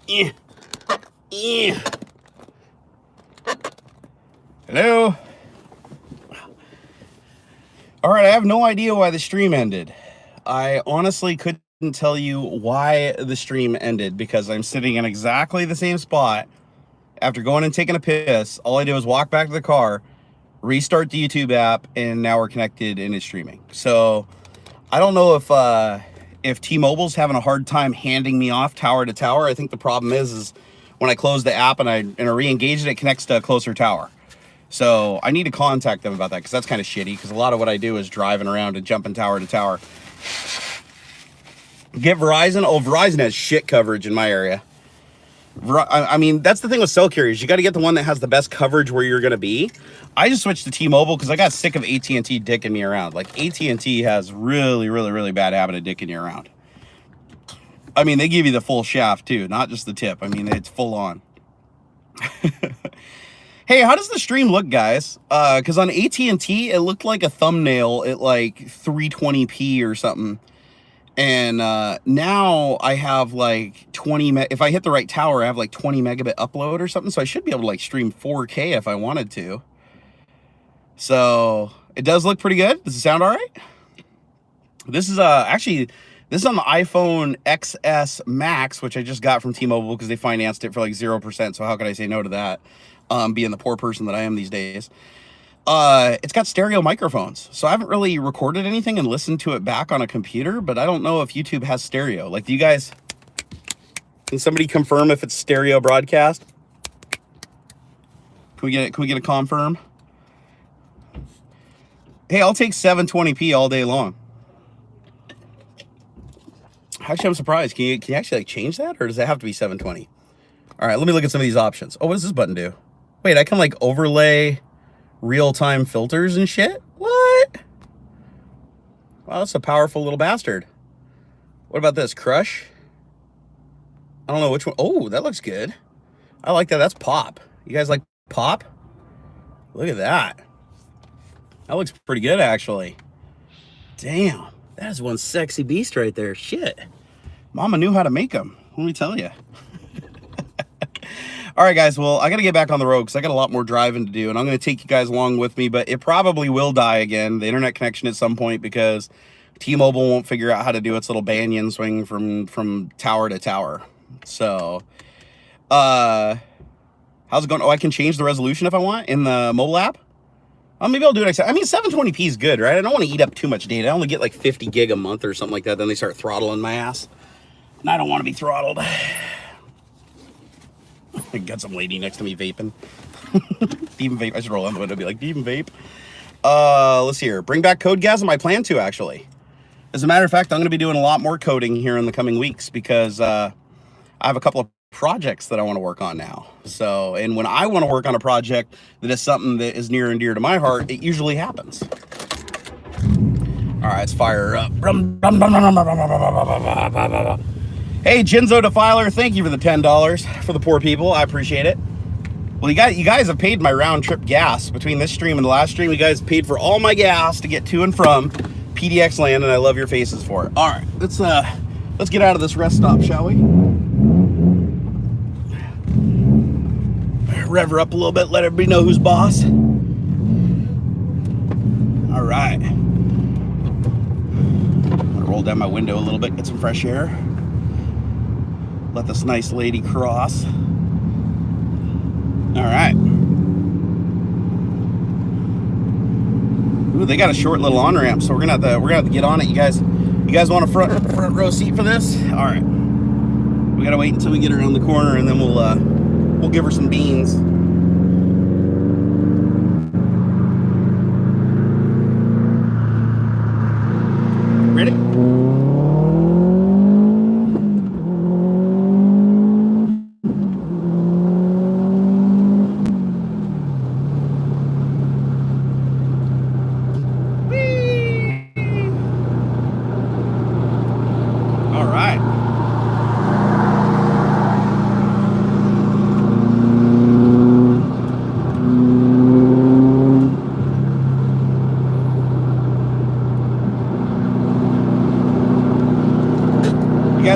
Yeah. Yeah. Hello. All right, I have no idea why the stream ended. I honestly couldn't tell you why the stream ended because I'm sitting in exactly the same spot after going and taking a piss. All I did was walk back to the car, restart the YouTube app, and now we're connected and it's streaming. So I don't know if T-Mobile's having a hard time handing me off tower to tower. I think the problem is when I close the app and I re-engage it, it connects to a closer tower. So I need to contact them about that because that's kind of shitty because a lot of what I do is driving around and jumping tower to tower. Get Verizon. Oh, Verizon has shit coverage in my area. I mean, that's the thing with cell carriers. You got to get the one that has the best coverage where you're going to be. I just switched to T-Mobile because I got sick of AT&T dicking me around. Like, AT&T has really bad habit of dicking you around. I mean, they give you the full shaft, too, not just the tip. I mean, it's full on. Hey, how does the stream look, guys? Because on AT&T, it looked like a thumbnail at, like, 320p or something. And now I have like 20, if I hit the right tower, I have like 20 megabit upload or something. So I should be able to like stream 4K if I wanted to. So it does look pretty good. Does it sound all right? This is actually, this is on the iPhone XS Max, which I just got from T-Mobile because they financed it for like 0%. So how could I say no to that? Being the poor person that I am these days. It's got stereo microphones, so I haven't really recorded anything and listened to it back on a computer, but I don't know if YouTube has stereo. Like, do you guys, can somebody confirm if it's stereo broadcast? Can we get a confirm? Hey, I'll take 720p all day long. Actually, I'm surprised. Can you actually like change that, or does it have to be 720? All right, let me look at some of these options. Oh, what does this button do? Wait, I can like overlay real-time filters and shit? What? Wow, that's a powerful little bastard. What about this? Crush? I don't know which one. Oh, that looks good. I like that. That's pop. You guys like pop? Look at that. That looks pretty good, actually. Damn. That is one sexy beast right there. Shit. Mama knew how to make them. Let me tell you. All right, guys, well, I got to get back on the road because I got a lot more driving to do, and I'm going to take you guys along with me, but it probably will die again, the internet connection at some point, because T-Mobile won't figure out how to do its little banyan swing from tower to tower. So, how's it going? Oh, I can change the resolution if I want in the mobile app? Oh, maybe I'll do it. I mean, 720p is good, right? I don't want to eat up too much data. I only get like 50 gig a month or something like that. Then they start throttling my ass, and I don't want to be throttled. I got some lady next to me vaping. Even vape. I should roll on the window and be like, even vape. Let's see here. Bring back Nerdgasm. I plan to, actually. As a matter of fact, I'm going to be doing a lot more coding here in the coming weeks because I have a couple of projects that I want to work on now. So, and when I want to work on a project that is something that is near and dear to my heart, it usually happens. All right, let's fire her up. Hey, Jinzo Defiler, thank you for the $10 for the poor people. I appreciate it. Well, you guys have paid my round trip gas between this stream and the last stream. You guys paid for all my gas to get to and from PDXLAN, and I love your faces for it. All right, let's get out of this rest stop, shall we? Rev her up a little bit, let everybody know who's boss. All right. I'm gonna roll down my window a little bit, get some fresh air. Let this nice lady cross. All right. Ooh, they got a short little on ramp, so we're gonna have to get on it. You guys want a front row seat for this? All right. We gotta wait until we get around the corner, and then we'll give her some beans. Ready?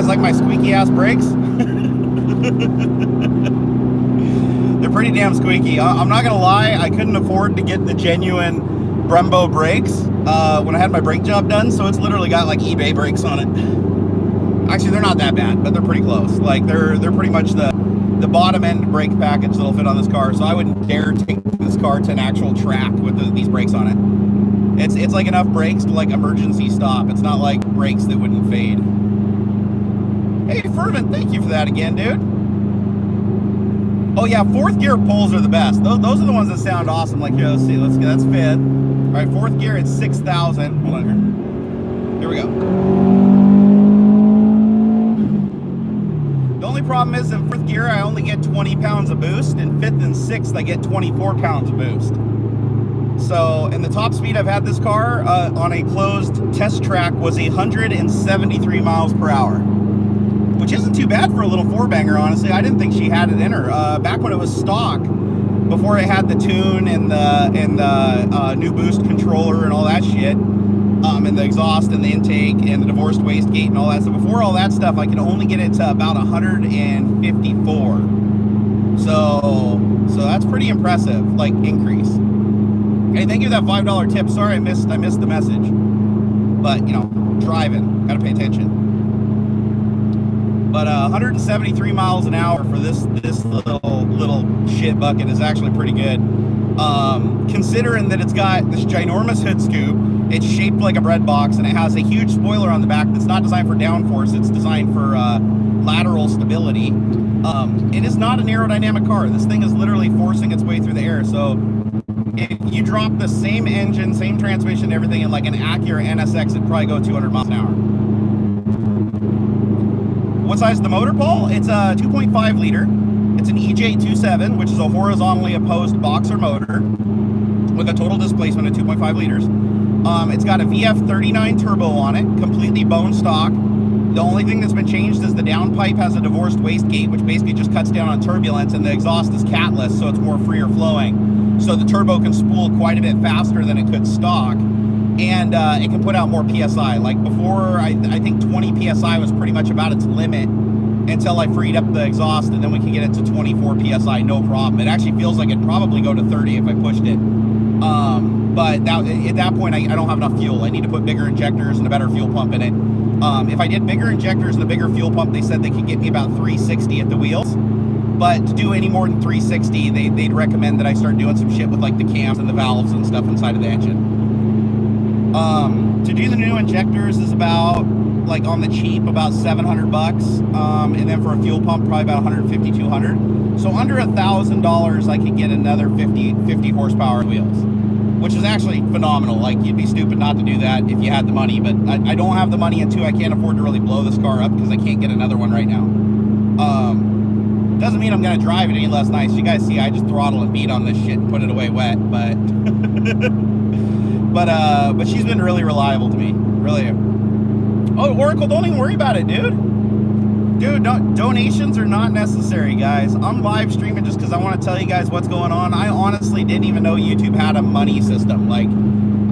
Like my squeaky ass brakes. They're pretty damn squeaky. I'm not gonna lie, I couldn't afford to get the genuine Brembo brakes when I had my brake job done, so it's literally got like eBay brakes on it. Actually, they're not that bad, but they're pretty close. Like they're pretty much the bottom end brake package that'll fit on this car. So I wouldn't dare take this car to an actual track with these brakes on it. It's like enough brakes to like emergency stop. It's not like brakes that wouldn't fade. Hey, Fervent, thank you for that again, dude. Oh yeah, fourth gear pulls are the best. Those are the ones that sound awesome. Like here, let's see, that's fifth. All right, fourth gear, it's 6,000. Hold on here. Here we go. The only problem is in fourth gear, I only get 20 pounds of boost. In fifth and sixth, I get 24 pounds of boost. So, and the top speed I've had this car on a closed test track was 173 miles per hour, which isn't too bad for a little four-banger, honestly. I didn't think she had it in her. Back when it was stock, before it had the tune and the new boost controller and all that shit, and the exhaust and the intake and the divorced wastegate and all that stuff. Before all that stuff, I could only get it to about 154. So that's pretty impressive, like, increase. Hey, thank you for that $5 tip. Sorry I missed the message. But, you know, driving, gotta pay attention. But 173 miles an hour for this little shit bucket is actually pretty good. Considering that it's got this ginormous hood scoop, it's shaped like a bread box, and it has a huge spoiler on the back that's not designed for downforce, it's designed for lateral stability. It is not an aerodynamic car. This thing is literally forcing its way through the air. So if you drop the same engine, same transmission, everything in like an Acura NSX, it'd probably go 200 miles an hour. What size is the motor, Paul? It's a 2.5 liter. It's an EJ27, which is a horizontally opposed boxer motor with a total displacement of 2.5 liters. It's got a VF39 turbo on it, completely bone stock. The only thing that's been changed is the downpipe has a divorced wastegate, which basically just cuts down on turbulence, and the exhaust is catless, so it's more freer flowing. So the turbo can spool quite a bit faster than it could stock, and it can put out more PSI. Like before, I think 20 PSI was pretty much about its limit until I freed up the exhaust, and then we can get it to 24 PSI, no problem. It actually feels like it'd probably go to 30 if I pushed it. But at that point, I don't have enough fuel. I need to put bigger injectors and a better fuel pump in it. If I did bigger injectors and a bigger fuel pump, they said they could get me about 360 at the wheels. But to do any more than 360, they'd recommend that I start doing some shit with like the cams and the valves and stuff inside of the engine. To do the new injectors is about, like on the cheap, about 700 bucks. And then for a fuel pump, probably about 150, 200. So under $1,000, I could get another 50 horsepower wheels, which is actually phenomenal. Like, you'd be stupid not to do that if you had the money, but I don't have the money, and two, I can't afford to really blow this car up because I can't get another one right now. Doesn't mean I'm gonna drive it any less nice. You guys see, I just throttle and beat on this shit and put it away wet, but but she's been really reliable to me, really. Oh, Oracle, don't even worry about it, dude. Dude, donations are not necessary, guys. I'm live streaming just because I want to tell you guys what's going on. I honestly didn't even know YouTube had a money system. Like,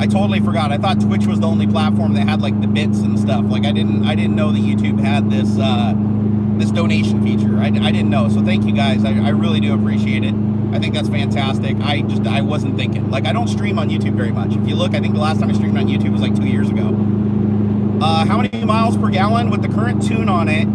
I totally forgot. I thought Twitch was the only platform that had like the bits and stuff. Like, I didn't know that YouTube had this this donation feature. I didn't know. So thank you guys. I really do appreciate it. I think that's fantastic. I wasn't thinking. Like, I don't stream on YouTube very much. If you look, I think the last time I streamed on YouTube was like 2 years ago. How many miles per gallon? With the current tune on it,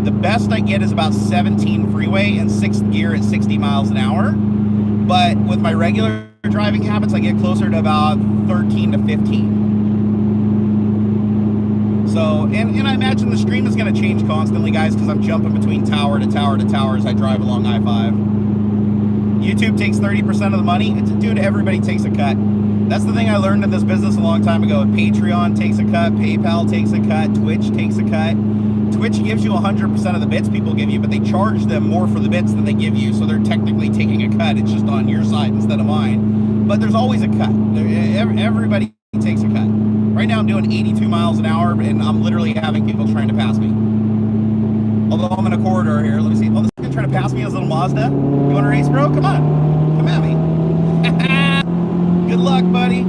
the best I get is about 17 freeway and sixth gear at 60 miles an hour. But with my regular driving habits, I get closer to about 13 to 15. So, and I imagine the stream is going to change constantly, guys, because I'm jumping between tower to tower to tower as I drive along I-5. YouTube takes 30% of the money. Dude, everybody takes a cut. That's the thing I learned in this business a long time ago. Patreon takes a cut, PayPal takes a cut, Twitch takes a cut. Twitch gives you 100% of the bits people give you, but they charge them more for the bits than they give you, so they're technically taking a cut. It's just on your side instead of mine. But there's always a cut. Everybody takes a cut. Right now I'm doing 82 miles an hour, and I'm literally having people trying to pass me. Although I'm in a corridor here. Let me see. Oh, this guy's trying to pass me in his little Mazda. You want to race, bro? Come on. Come at me. Good luck, buddy.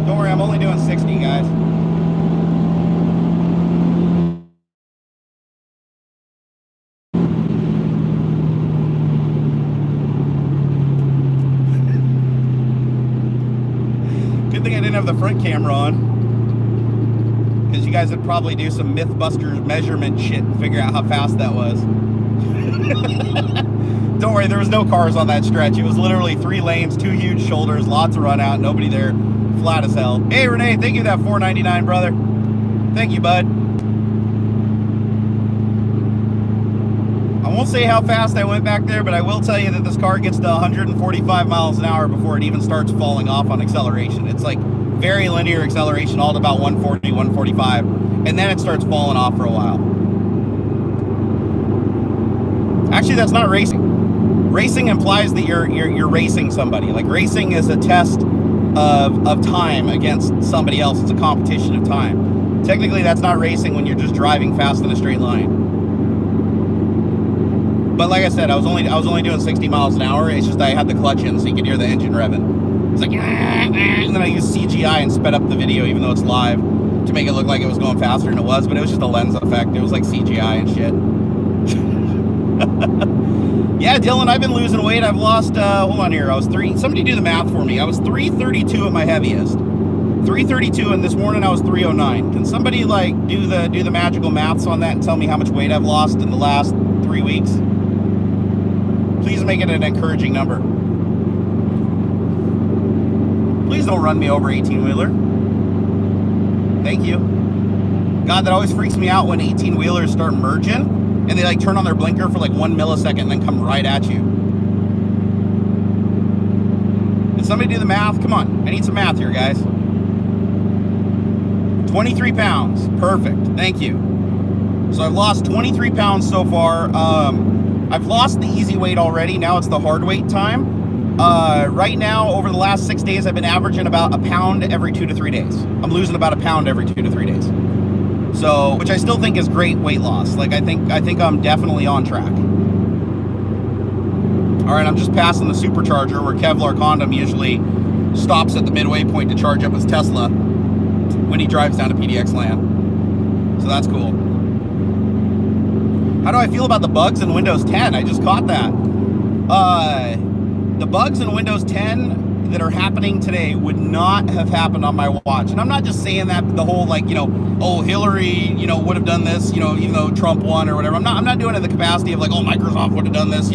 Don't worry, I'm only doing 60, guys. front camera on, because you guys would probably do some Mythbusters measurement shit and figure out how fast that was. Don't worry, there was no cars on that stretch. It was literally 3 lanes, 2 huge shoulders, lots of run out, nobody there, flat as hell. Hey Renee, thank you for that $4.99, brother. Thank you, bud. I won't say how fast I went back there, but I will tell you that this car gets to 145 miles an hour before it even starts falling off on acceleration. It's like very linear acceleration, all to about 140, 145, and then it starts falling off for a while. Actually, that's not racing. Racing implies that you're racing somebody. Like, racing is a test of time against somebody else. It's a competition of time. Technically, that's not racing when you're just driving fast in a straight line. But like I said, I was only doing 60 miles an hour. It's just I had the clutch in, so you could hear the engine revving. It's like, and then I used CGI and sped up the video, even though it's live, to make it look like it was going faster than it was. But it was just a lens effect. It was like CGI and shit. Yeah, Dylan, I've been losing weight. I've lost, hold on here. Somebody do the math for me. I was 332 at my heaviest. 332, and this morning I was 309. Can somebody like do the magical maths on that and tell me how much weight I've lost in the last 3 weeks? Please make it an encouraging number. Please don't run me over, 18-wheeler. Thank you. God, that always freaks me out when 18-wheelers start merging and they like turn on their blinker for like 1 millisecond and then come right at you. Did somebody do the math? Come on, I need some math here, guys. 23 pounds, perfect, thank you. So I've lost 23 pounds so far. I've lost the easy weight already. Now it's the hard weight time. Right now, over the last 6 days, I've been averaging about a pound every 2 to 3 days. I'm losing about a pound every 2 to 3 days. So, which I still think is great weight loss. Like, I think I'm definitely on track. All right, I'm just passing the supercharger where Kevlar Condom usually stops at the midway point to charge up his Tesla when he drives down to PDXLAN. So that's cool. How do I feel about the bugs in Windows 10? I just caught that. The bugs in Windows 10 that are happening today would not have happened on my watch. And I'm not just saying that the whole, like, oh, Hillary, would have done this, even though Trump won or whatever. I'm not doing it in the capacity of like, oh, Microsoft would have done this,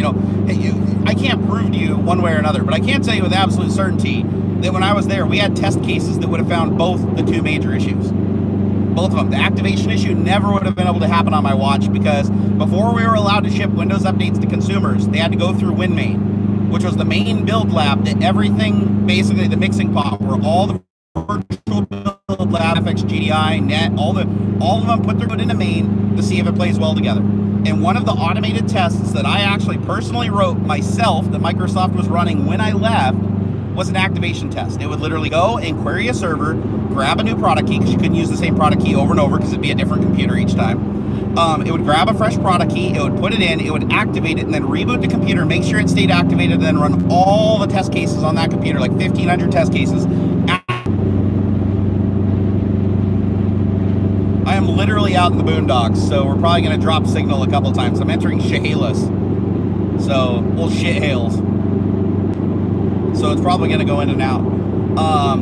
I can't prove to you one way or another, but I can tell you with absolute certainty that when I was there, we had test cases that would have found both the 2 major issues. Both of them. The activation issue never would have been able to happen on my watch because before we were allowed to ship Windows updates to consumers, they had to go through WinMain, which was the main build lab that everything, basically the mixing pot, where all the virtual build lab, FX, GDI, NET, all of them put their code into main to see if it plays well together. And one of the automated tests that I actually personally wrote myself that Microsoft was running when I left was an activation test. It would literally go and query a server, grab a new product key, because you couldn't use the same product key over and over because it'd be a different computer each time. It would grab a fresh product key, it would put it in, it would activate it, and then reboot the computer, make sure it stayed activated, and then run all the test cases on that computer, like 1,500 test cases. I am literally out in the boondocks, so we're probably going to drop signal a couple times. I'm entering Chehalis, so, well, shit hails. So it's probably going to go in and out.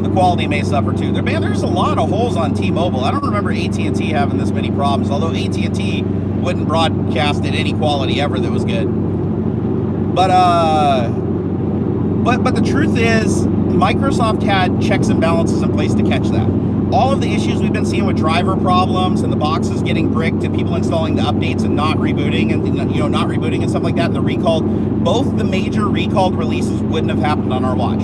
The quality may suffer too. There's a lot of holes on T-Mobile. I don't remember AT&T having this many problems, although AT&T wouldn't broadcast at any quality ever that was good. But the truth is, Microsoft had checks and balances in place to catch that. All of the issues we've been seeing with driver problems and the boxes getting bricked and people installing the updates and not rebooting and stuff like that, and the recalled, both the major recalled releases wouldn't have happened on our watch.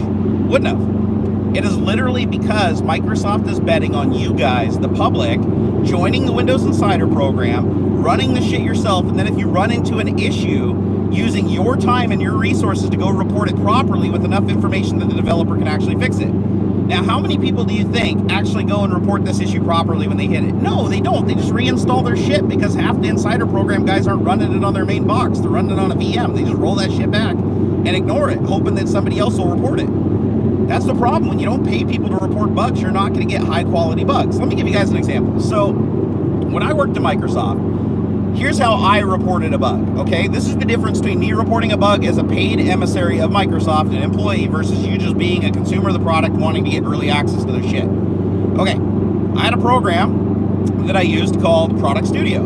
Wouldn't have. It is literally because Microsoft is betting on you guys, the public, joining the Windows Insider program, running the shit yourself, and then if you run into an issue, using your time and your resources to go report it properly with enough information that the developer can actually fix it. Now, how many people do you think actually go and report this issue properly when they hit it? No, they don't. They just reinstall their shit because half the Insider program guys aren't running it on their main box. They're running it on a VM. They just roll that shit back and ignore it, hoping that somebody else will report it. That's the problem. When you don't pay people to report bugs, you're not going to get high-quality bugs. Let me give you guys an example. So, when I worked at Microsoft, here's how I reported a bug, okay? This is the difference between me reporting a bug as a paid emissary of Microsoft, an employee, versus you just being a consumer of the product wanting to get early access to their shit. Okay, I had a program that I used called Product Studio.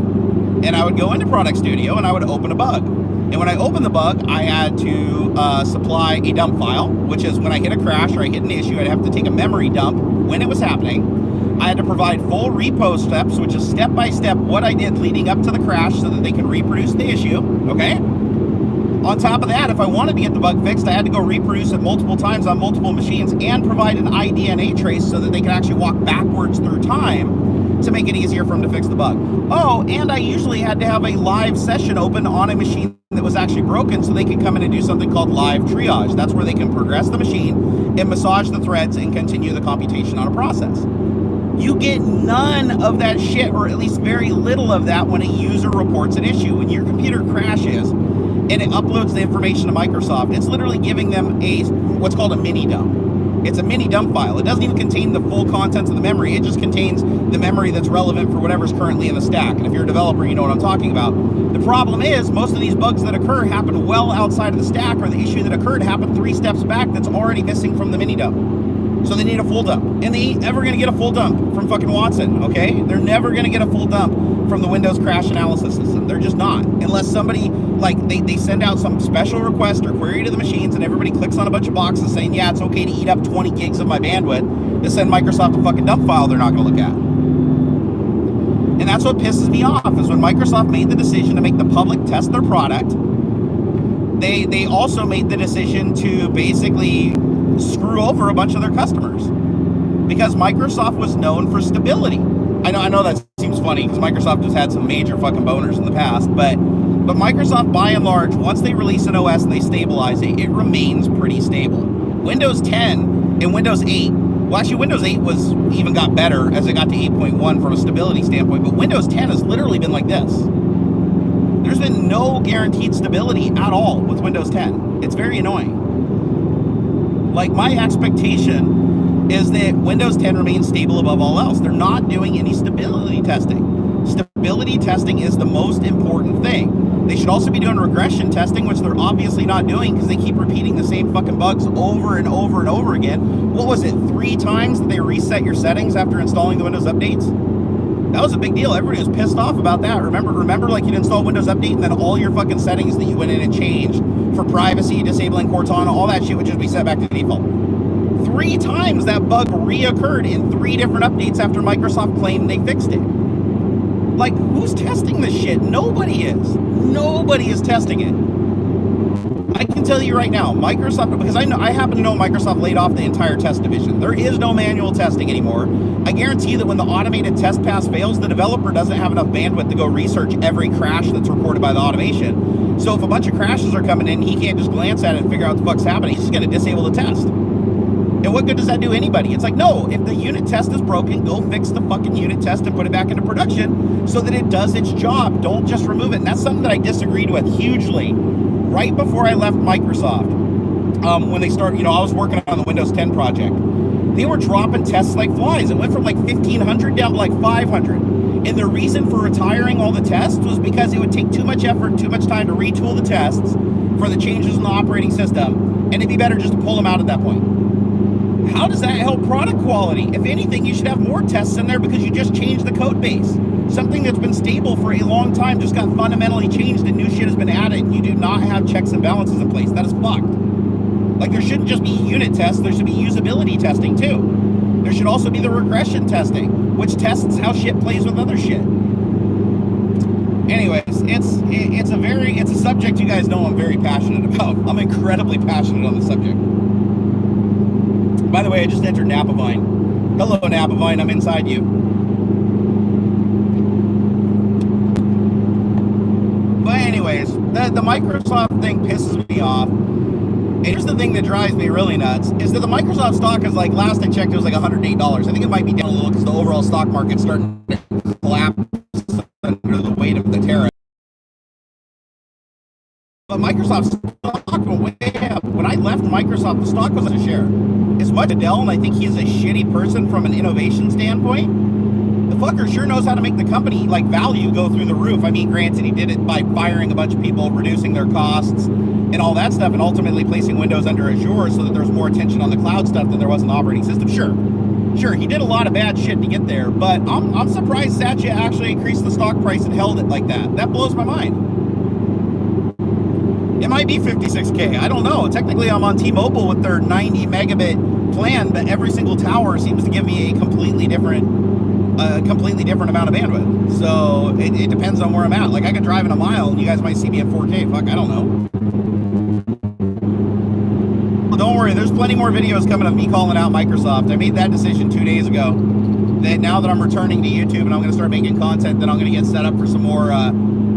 And I would go into Product Studio and I would open a bug. And when I opened the bug, I had to supply a dump file, which is when I hit a crash or I hit an issue, I'd have to take a memory dump when it was happening. I had to provide full repo steps, which is step-by-step what I did leading up to the crash so that they could reproduce the issue, okay? On top of that, if I wanted to get the bug fixed, I had to go reproduce it multiple times on multiple machines and provide an iDNA trace so that they could actually walk backwards through time to make it easier for them to fix the bug. Oh, and I usually had to have a live session open on a machine that was actually broken so they could come in and do something called live triage. That's where they can progress the machine and massage the threads and continue the computation on a process. You get none of that shit, or at least very little of that, when a user reports an issue. When your computer crashes and it uploads the information to Microsoft, it's literally giving them what's called a mini dump. It's a mini dump file. It doesn't even contain the full contents of the memory. It just contains the memory that's relevant for whatever's currently in the stack. And if you're a developer, you know what I'm talking about. The problem is most of these bugs that occur happen well outside of the stack, or the issue that occurred happened 3 steps back that's already missing from the mini dump. So they need a full dump. And they ain't ever going to get a full dump from fucking Watson, okay? They're never going to get a full dump from the Windows crash analysis system. They're just not. Unless somebody, like, they send out some special request or query to the machines and everybody clicks on a bunch of boxes saying, yeah, it's okay to eat up 20 gigs of my bandwidth to send Microsoft a fucking dump file they're not going to look at. And that's what pisses me off, is when Microsoft made the decision to make the public test their product, they also made the decision to basically screw over a bunch of their customers, because Microsoft was known for stability. I know that seems funny because Microsoft has had some major fucking boners in the past, but Microsoft, by and large, once they release an OS and they stabilize it, it remains pretty stable. Windows 10 and Windows 8, well, actually Windows 8 even got better as it got to 8.1 from a stability standpoint, but Windows 10 has literally been like this. There's been no guaranteed stability at all with Windows 10. It's very annoying. Like, my expectation is that Windows 10 remains stable above all else. They're not doing any stability testing. Stability testing is the most important thing. They should also be doing regression testing, which they're obviously not doing because they keep repeating the same fucking bugs over and over and over again. What was it, 3 times that they reset your settings after installing the Windows updates? That was a big deal. Everybody was pissed off about that. Remember, like, you'd install Windows Update and then all your fucking settings that you went in and changed for privacy, disabling Cortana, all that shit would just be set back to default. 3 times that bug reoccurred in 3 different updates after Microsoft claimed they fixed it. Like, who's testing this shit? Nobody is. Nobody is testing it. I can tell you right now, Microsoft, because I happen to know Microsoft laid off the entire test division. There is no manual testing anymore. I guarantee that when the automated test pass fails, the developer doesn't have enough bandwidth to go research every crash that's reported by the automation. So if a bunch of crashes are coming in, he can't just glance at it and figure out what the fuck's happening. He's just going to disable the test. And what good does that do anybody? It's like, no, if the unit test is broken, go fix the fucking unit test and put it back into production so that it does its job. Don't just remove it. And that's something that I disagreed with hugely right before I left Microsoft. When they started, I was working on the Windows 10 project. They were dropping tests like flies. It went from like 1,500 down to like 500. And the reason for retiring all the tests was because it would take too much effort, too much time to retool the tests for the changes in the operating system. And it'd be better just to pull them out at that point. How does that help product quality? If anything, you should have more tests in there because you just changed the code base. Something that's been stable for a long time just got fundamentally changed and new shit has been added, and you do not have checks and balances in place. That is fucked. Like, there shouldn't just be unit tests, there should be usability testing too. There should also be the regression testing, which tests how shit plays with other shit. Anyways, it's a subject you guys know I'm very passionate about. I'm incredibly passionate on the subject. By the way, I just entered Napavine. Hello, Napavine, I'm inside you. But anyways, the Microsoft thing pisses me off. And here's the thing that drives me really nuts, is that the Microsoft stock is like, last I checked, it was like $108. I think it might be down a little because the overall stock market's starting to collapse under the weight of the tariff. But Microsoft's stock went way up. When I left Microsoft, the stock was a share. As much as Dell, and I think he's a shitty person from an innovation standpoint, the fucker sure knows how to make the company, like, value go through the roof. I mean, granted, he did it by firing a bunch of people, reducing their costs, and all that stuff, and ultimately placing Windows under Azure so that there's more attention on the cloud stuff than there was in the operating system. Sure. Sure, he did a lot of bad shit to get there, but I'm surprised Satya actually increased the stock price and held it like that. That blows my mind. It might be 56K. I don't know. Technically, I'm on T-Mobile with their 90 megabit plan, but every single tower seems to give me a completely different amount of bandwidth. So it depends on where I'm at. Like, I could drive in a mile, and you guys might see me at 4K. Fuck, I don't know. Don't worry, there's plenty more videos coming of me calling out Microsoft. I made that decision 2 days ago. That now that I'm returning to YouTube and I'm going to start making content, then I'm going to get set up for some more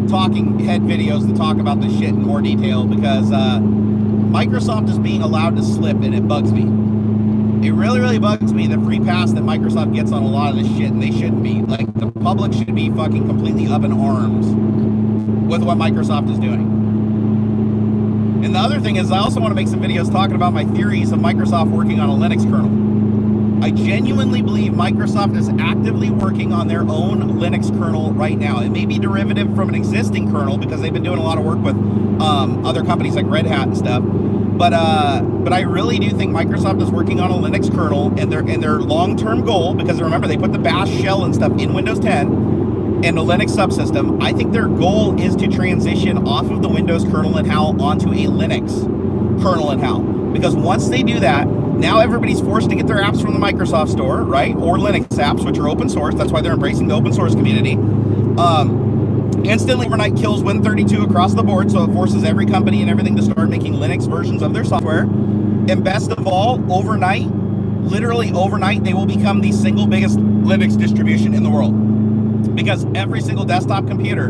talking head videos to talk about this shit in more detail, because Microsoft is being allowed to slip, and it bugs me. It really, really bugs me, the free pass that Microsoft gets on a lot of this shit, and they shouldn't be. Like, the public should be fucking completely up in arms with what Microsoft is doing. And the other thing is, I also want to make some videos talking about my theories of Microsoft working on a Linux kernel. I genuinely believe Microsoft is actively working on their own Linux kernel right now. It may be derivative from an existing kernel, because they've been doing a lot of work with other companies like Red Hat and stuff. But I really do think Microsoft is working on a Linux kernel, and their long-term goal, because remember, they put the bash shell and stuff in Windows 10 and the Linux subsystem. I think their goal is to transition off of the Windows kernel and HAL onto a Linux kernel and HAL. Because once they do that, now everybody's forced to get their apps from the Microsoft store, right? Or Linux apps, which are open source. That's why they're embracing the open source community. Instantly overnight kills Win32 across the board, so it forces every company and everything to start making Linux versions of their software. And best of all, overnight, literally overnight, they will become the single biggest Linux distribution in the world. Because every single desktop computer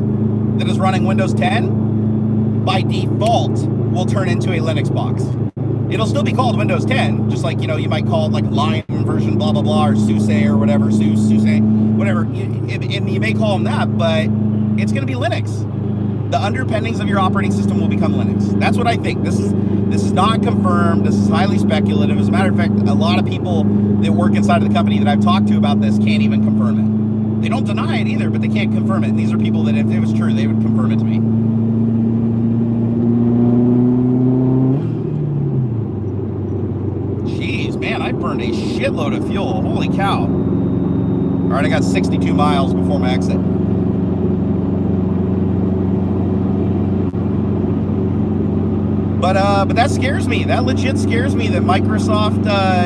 that is running Windows 10, by default, will turn into a Linux box. It'll still be called Windows 10, just like, you know, you might call it like Lime version blah, blah, blah, or SUSE or whatever, SUSE, whatever. And you may call them that, but it's going to be Linux. The underpinnings of your operating system will become Linux. That's what I think. This is not confirmed. This is highly speculative. As a matter of fact, a lot of people that work inside of the company that I've talked to about this can't even confirm it. They don't deny it either, but they can't confirm it. And these are people that, if it was true, they would confirm it to me. Jeez, man, I burned a shitload of fuel. Holy cow. All right, I got 62 miles before my exit. But that scares me. That legit scares me that Microsoft,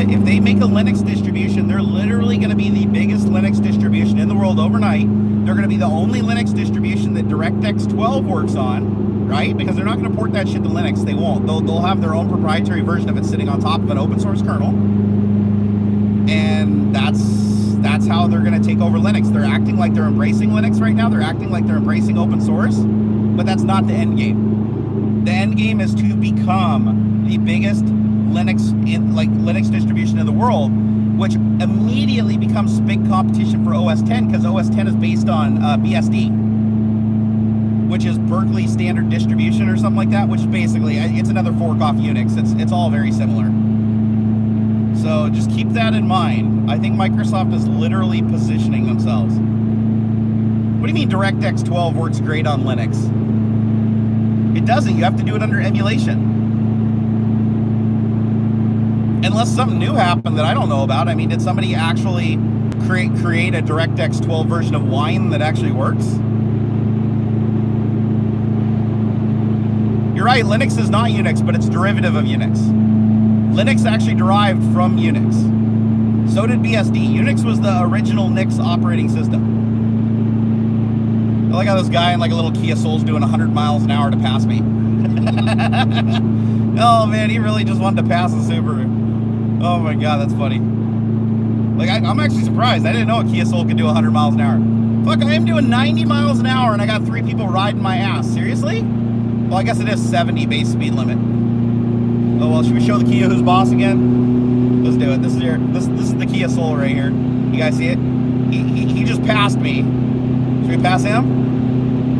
if they make a Linux distribution, they're literally going to be the biggest Linux distribution in the world overnight. They're going to be the only Linux distribution that DirectX 12 works on, right? Because they're not going to port that shit to Linux. They won't. They'll have their own proprietary version of it sitting on top of an open source kernel. And that's how they're going to take over Linux. They're acting like they're embracing Linux right now. They're acting like they're embracing open source, but that's not the end game. The end game is to become the biggest Linux distribution in the world, which immediately becomes big competition for OS 10, because OS 10 is based on BSD, which is Berkeley Standard Distribution or something like that, which is basically, it's another fork off Unix. It's all very similar. So just keep that in mind. I think Microsoft is literally positioning themselves. What do you mean DirectX 12 works great on Linux? It doesn't. You have to do it under emulation. Unless something new happened that I don't know about. I mean, did somebody actually create a DirectX 12 version of Wine that actually works? You're right, Linux is not Unix, but it's derivative of Unix. Linux actually derived from Unix. So did BSD. Unix was the original Nix operating system. I like how this guy in like a little Kia Soul's doing 100 miles an hour to pass me. Oh man, he really just wanted to pass the Subaru. Oh my god, that's funny. Like, I'm actually surprised. I didn't know a Kia Soul could do 100 miles an hour. Fuck, I am doing 90 miles an hour and I got 3 people riding my ass. Seriously? Well, I guess it is 70 base speed limit. Oh well, should we show the Kia who's boss again? Let's do it. This is the Kia Soul right here. You guys see it? He just passed me. Should we pass him?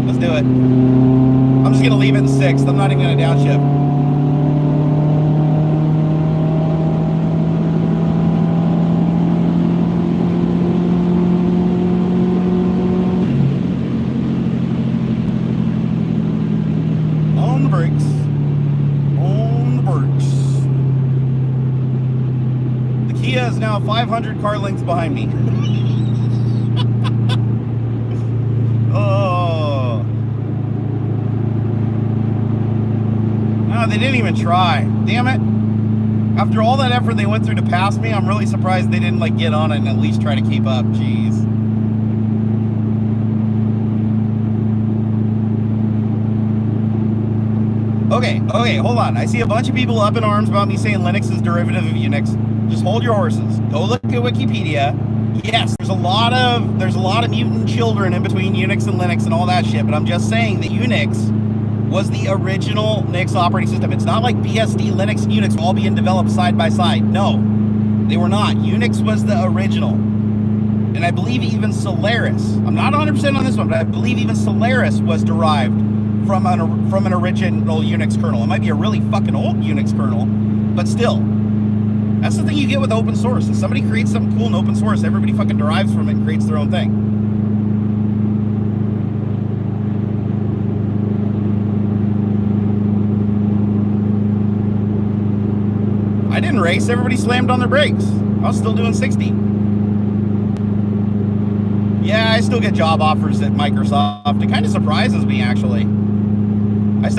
Let's do it. I'm just gonna leave it in 6th. I'm not even gonna downshift. On the brakes. On the brakes. The Kia is now now 500 car lengths behind me. Oh. No, they didn't even try. Damn it. After all that effort they went through to pass me, I'm really surprised they didn't like get on it and at least try to keep up. Jeez. Okay, hold on. I see a bunch of people up in arms about me saying Linux is derivative of Unix. Just hold your horses. Go look at Wikipedia. Yes, there's a lot of mutant children in between Unix and Linux and all that shit, but I'm just saying that Unix was the original Unix operating system. It's not like BSD, Linux, and Unix all being developed side by side. No, they were not. Unix was the original. And I believe even Solaris, I'm not 100% on this one, but I believe even Solaris was derived from an original Unix kernel. It might be a really fucking old Unix kernel, but still. That's the thing you get with open source. If somebody creates something cool in open source, everybody fucking derives from it and creates their own thing. I didn't race. Everybody slammed on their brakes. I was still doing 60. Yeah, I still get job offers at Microsoft. It kind of surprises me, actually.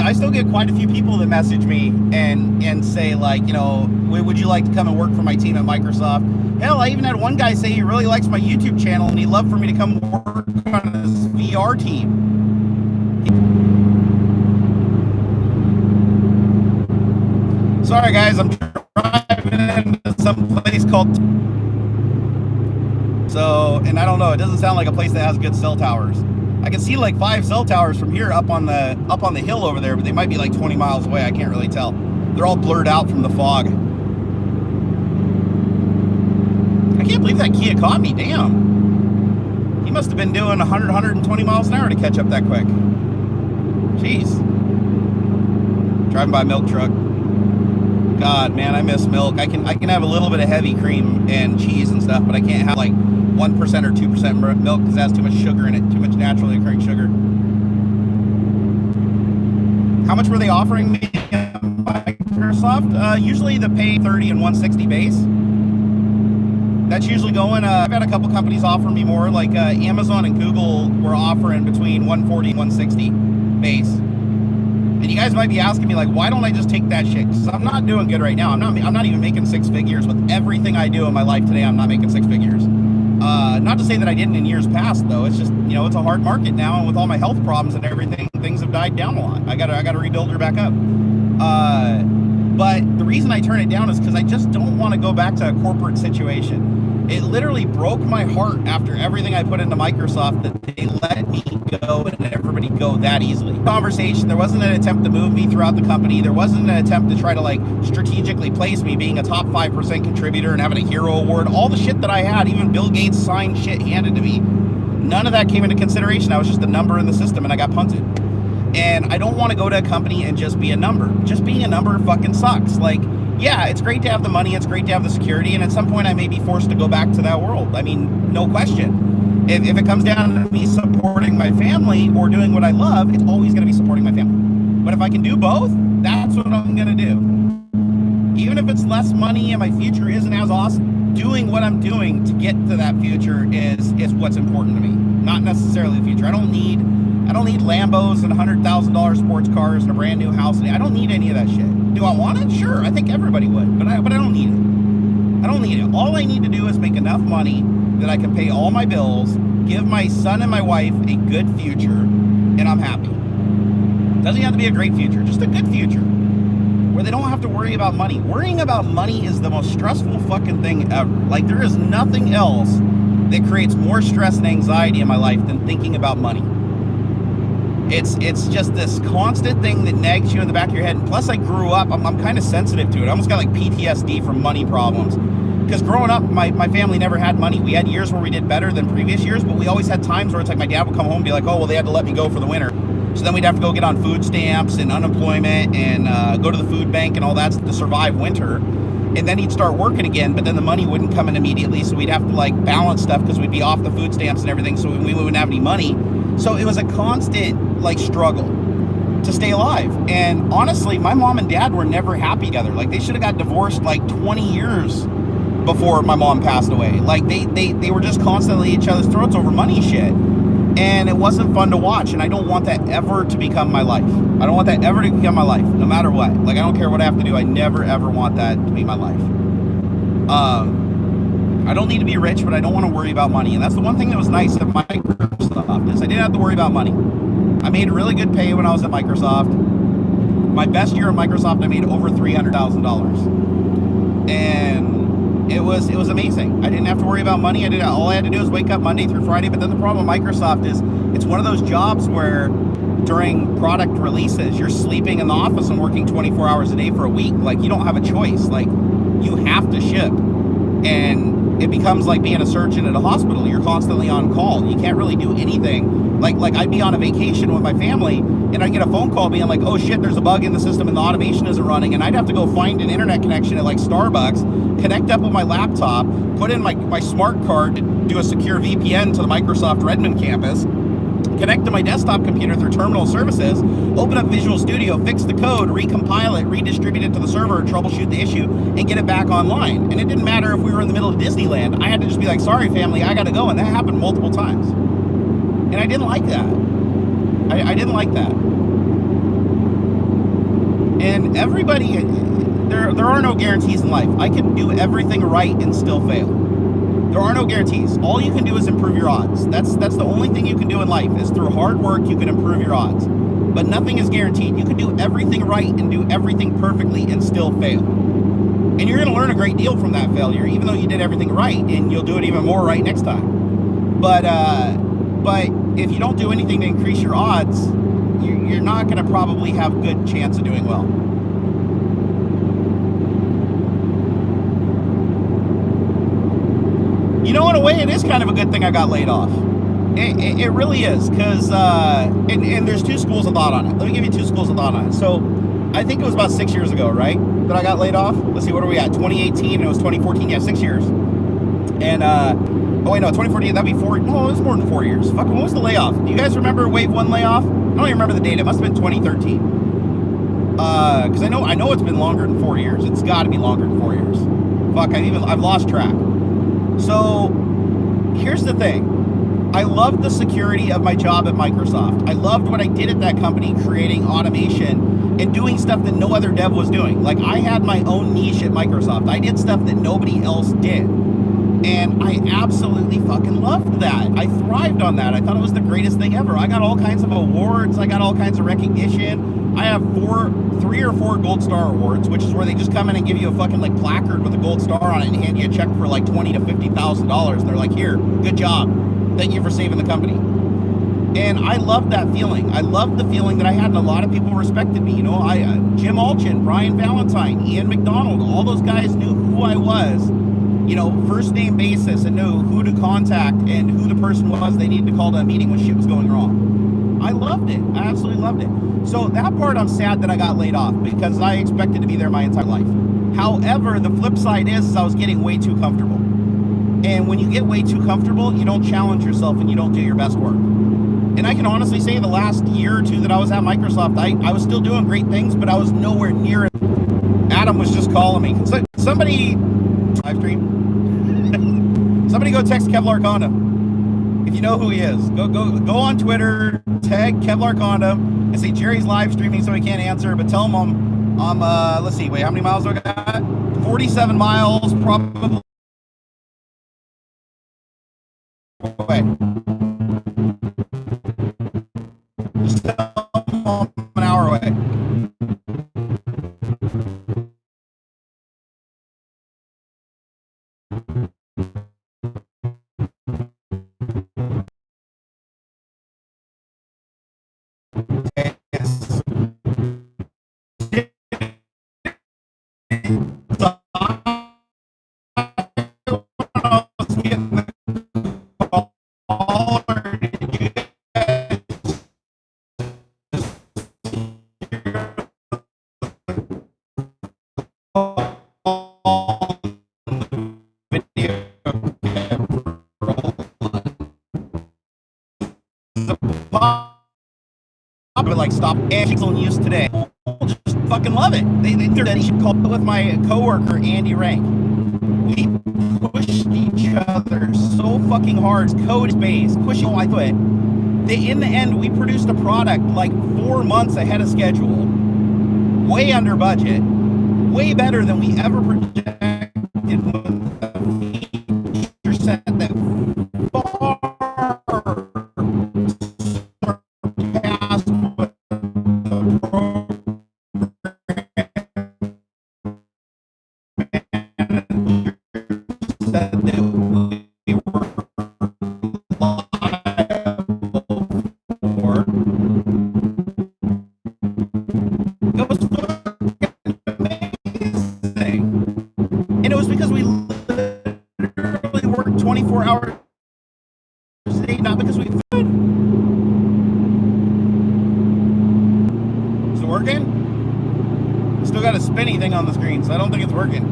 I still get quite a few people that message me and say, like, you know, would you like to come and work for my team at Microsoft? Hell, I even had one guy say he really likes my YouTube channel and he'd love for me to come work on his VR team. Sorry, guys, I'm driving into some place called... So, and I don't know, it doesn't sound like a place that has good cell towers. I can see like 5 cell towers from here up on the hill over there, but they might be like 20 miles away. I can't really tell. They're all blurred out from the fog. I can't believe that Kia caught me. Damn. He must have been doing 100, 120 miles an hour to catch up that quick. Jeez. Driving by a milk truck. God, man, I miss milk. I can have a little bit of heavy cream and cheese and stuff, but I can't have like 1% or 2% milk because it has too much sugar in it, too much naturally occurring sugar. How much were they offering me at Microsoft? Usually the pay 30 and 160 base. That's usually going, I've had a couple companies offer me more, like Amazon and Google were offering between 140 and 160 base. And you guys might be asking me, like, why don't I just take that shit? Because I'm not doing good right now. I'm not even making 6 figures. With everything I do in my life today, I'm not making 6 figures. Not to say that I didn't in years past, though. It's just, you know, it's a hard market now, and with all my health problems and everything, things have died down a lot. I gotta rebuild her back up. But the reason I turn it down is because I just don't want to go back to a corporate situation. It literally broke my heart after everything I put into Microsoft that they let me go and everybody go that easily. Conversation, there wasn't an attempt to move me throughout the company. There wasn't an attempt to try to like strategically place me being a top 5% contributor and having a hero award. All the shit that I had, even Bill Gates signed shit handed to me. None of that came into consideration. I was just a number in the system and I got punted. And I don't want to go to a company and just be a number. Just being a number fucking sucks. Like, yeah, it's great to have the money, it's great to have the security, and at some point I may be forced to go back to that world. I mean, no question. If it comes down to me supporting my family or doing what I love, it's always going to be supporting my family. But if I can do both, that's what I'm going to do. Even if it's less money and my future isn't as awesome, doing what I'm doing to get to that future is what's important to me. Not necessarily the future. I don't need Lambos and $100,000 sports cars and a brand new house. I don't need any of that shit. Do I want it? Sure, I think everybody would, but I don't need it. I don't need it. All I need to do is make enough money that I can pay all my bills, give my son and my wife a good future, and I'm happy. Doesn't have to be a great future, just a good future where they don't have to worry about money. Worrying about money is the most stressful fucking thing ever. Like, there is nothing else that creates more stress and anxiety in my life than thinking about money. It's just this constant thing that nags you in the back of your head. And plus, I grew up, I'm kind of sensitive to it. I almost got like PTSD from money problems. Because growing up, my family never had money. We had years where we did better than previous years, but we always had times where it's like my dad would come home and be like, oh, well, they had to let me go for the winter. So then we'd have to go get on food stamps and unemployment and go to the food bank and all that to survive winter. And then he'd start working again, but then the money wouldn't come in immediately. So we'd have to like balance stuff because we'd be off the food stamps and everything. So we wouldn't have any money. So it was a constant like struggle to stay alive. And honestly, my mom and dad were never happy together. Like, they should have got divorced like 20 years before my mom passed away. Like they were just constantly at each other's throats over money shit. And it wasn't fun to watch, and I don't want that ever to become my life. I don't want that ever to become my life, no matter what. Like, I don't care what I have to do. I never, ever want that to be my life. I don't need to be rich, but I don't want to worry about money. And that's the one thing that was nice at Microsoft is I didn't have to worry about money. I made really good pay when I was at Microsoft. My best year at Microsoft, I made over $300,000. And it was amazing. I didn't have to worry about money. All I had to do was wake up Monday through Friday. But then the problem with Microsoft is it's one of those jobs where during product releases, you're sleeping in the office and working 24 hours a day for a week. Like, you don't have a choice. Like, you have to ship. And it becomes like being a surgeon at a hospital. You're constantly on call. You can't really do anything. Like I'd be on a vacation with my family and I'd get a phone call being like, oh shit, there's a bug in the system and the automation isn't running. And I'd have to go find an internet connection at like Starbucks, connect up with my laptop, put in my smart card to do a secure VPN to the Microsoft Redmond campus, connect to my desktop computer through terminal services, open up Visual Studio, fix the code, recompile it, redistribute it to the server, troubleshoot the issue, and get it back online. And it didn't matter if we were in the middle of Disneyland. I had to just be like, sorry, family, I gotta go. And that happened multiple times. And I didn't like that. I didn't like that. And everybody, there are no guarantees in life. I can do everything right and still fail. There are no guarantees. All you can do is improve your odds. That's the only thing you can do in life is through hard work, you can improve your odds. But nothing is guaranteed. You can do everything right and do everything perfectly and still fail. And you're going to learn a great deal from that failure, even though you did everything right, and you'll do it even more right next time. But if you don't do anything to increase your odds, you're not going to probably have a good chance of doing well. You know, in a way, it is kind of a good thing I got laid off. It really is, because, and there's two schools of thought on it. Let me give you two schools of thought on it. So, I think it was about 6 years ago, right, that I got laid off. Let's see, what are we at? 2018, and it was 2014, yeah, 6 years. And, oh wait, no, 2014, that'd be no, it was more than 4 years. Fuck, when was the layoff? Do you guys remember Wave 1 layoff? I don't even remember the date. It must have been 2013. Because I know it's been longer than 4 years. It's got to be longer than 4 years. Fuck, I've lost track. So, here's the thing. I loved the security of my job at Microsoft. I loved what I did at that company, creating automation and doing stuff that no other dev was doing. Like, I had my own niche at Microsoft. I did stuff that nobody else did. And I absolutely fucking loved that. I thrived on that. I thought it was the greatest thing ever. I got all kinds of awards. I got all kinds of recognition. I have 3 or 4 Gold Star awards, which is where they just come in and give you a fucking like placard with a gold star on it and hand you a check for like $20,000 to $50,000. And they're like, here, good job. Thank you for saving the company. And I loved that feeling. I loved the feeling that I had, and a lot of people respected me. You know, Jim Alchin, Brian Valentine, Ian McDonald, all those guys knew who I was, you know, first name basis, and knew who to contact and who the person was they needed to call to a meeting when shit was going wrong. I loved it. I absolutely loved it. So that part, I'm sad that I got laid off because I expected to be there my entire life. However, the flip side is I was getting way too comfortable. And when you get way too comfortable, you don't challenge yourself and you don't do your best work. And I can honestly say the last year or two that I was at Microsoft, I was still doing great things, but I was nowhere near it. Adam was just calling me. Somebody, live stream. Somebody go text Kevlar Condom. If you know who he is, go on Twitter, tag Kevlar Condom, and say Jerry's live streaming so he can't answer, but tell him I'm let's see, wait, how many miles do I got? 47 miles, probably. Wait. Just tell him I'm an hour away. Like stop and use today. Just fucking love it. They're called with my coworker Andy Rank. We pushed each other so fucking hard. Code space, pushing all I could. In the end, we produced a product like 4 months ahead of schedule, way under budget, way better than we ever projected with a feature set that far surpassed what the program said that we were liable for. It was fucking amazing. And it was because we literally worked 24 hours a day, not because we could. Is it working? Still got a spinny thing on the screen, so I don't think it's working.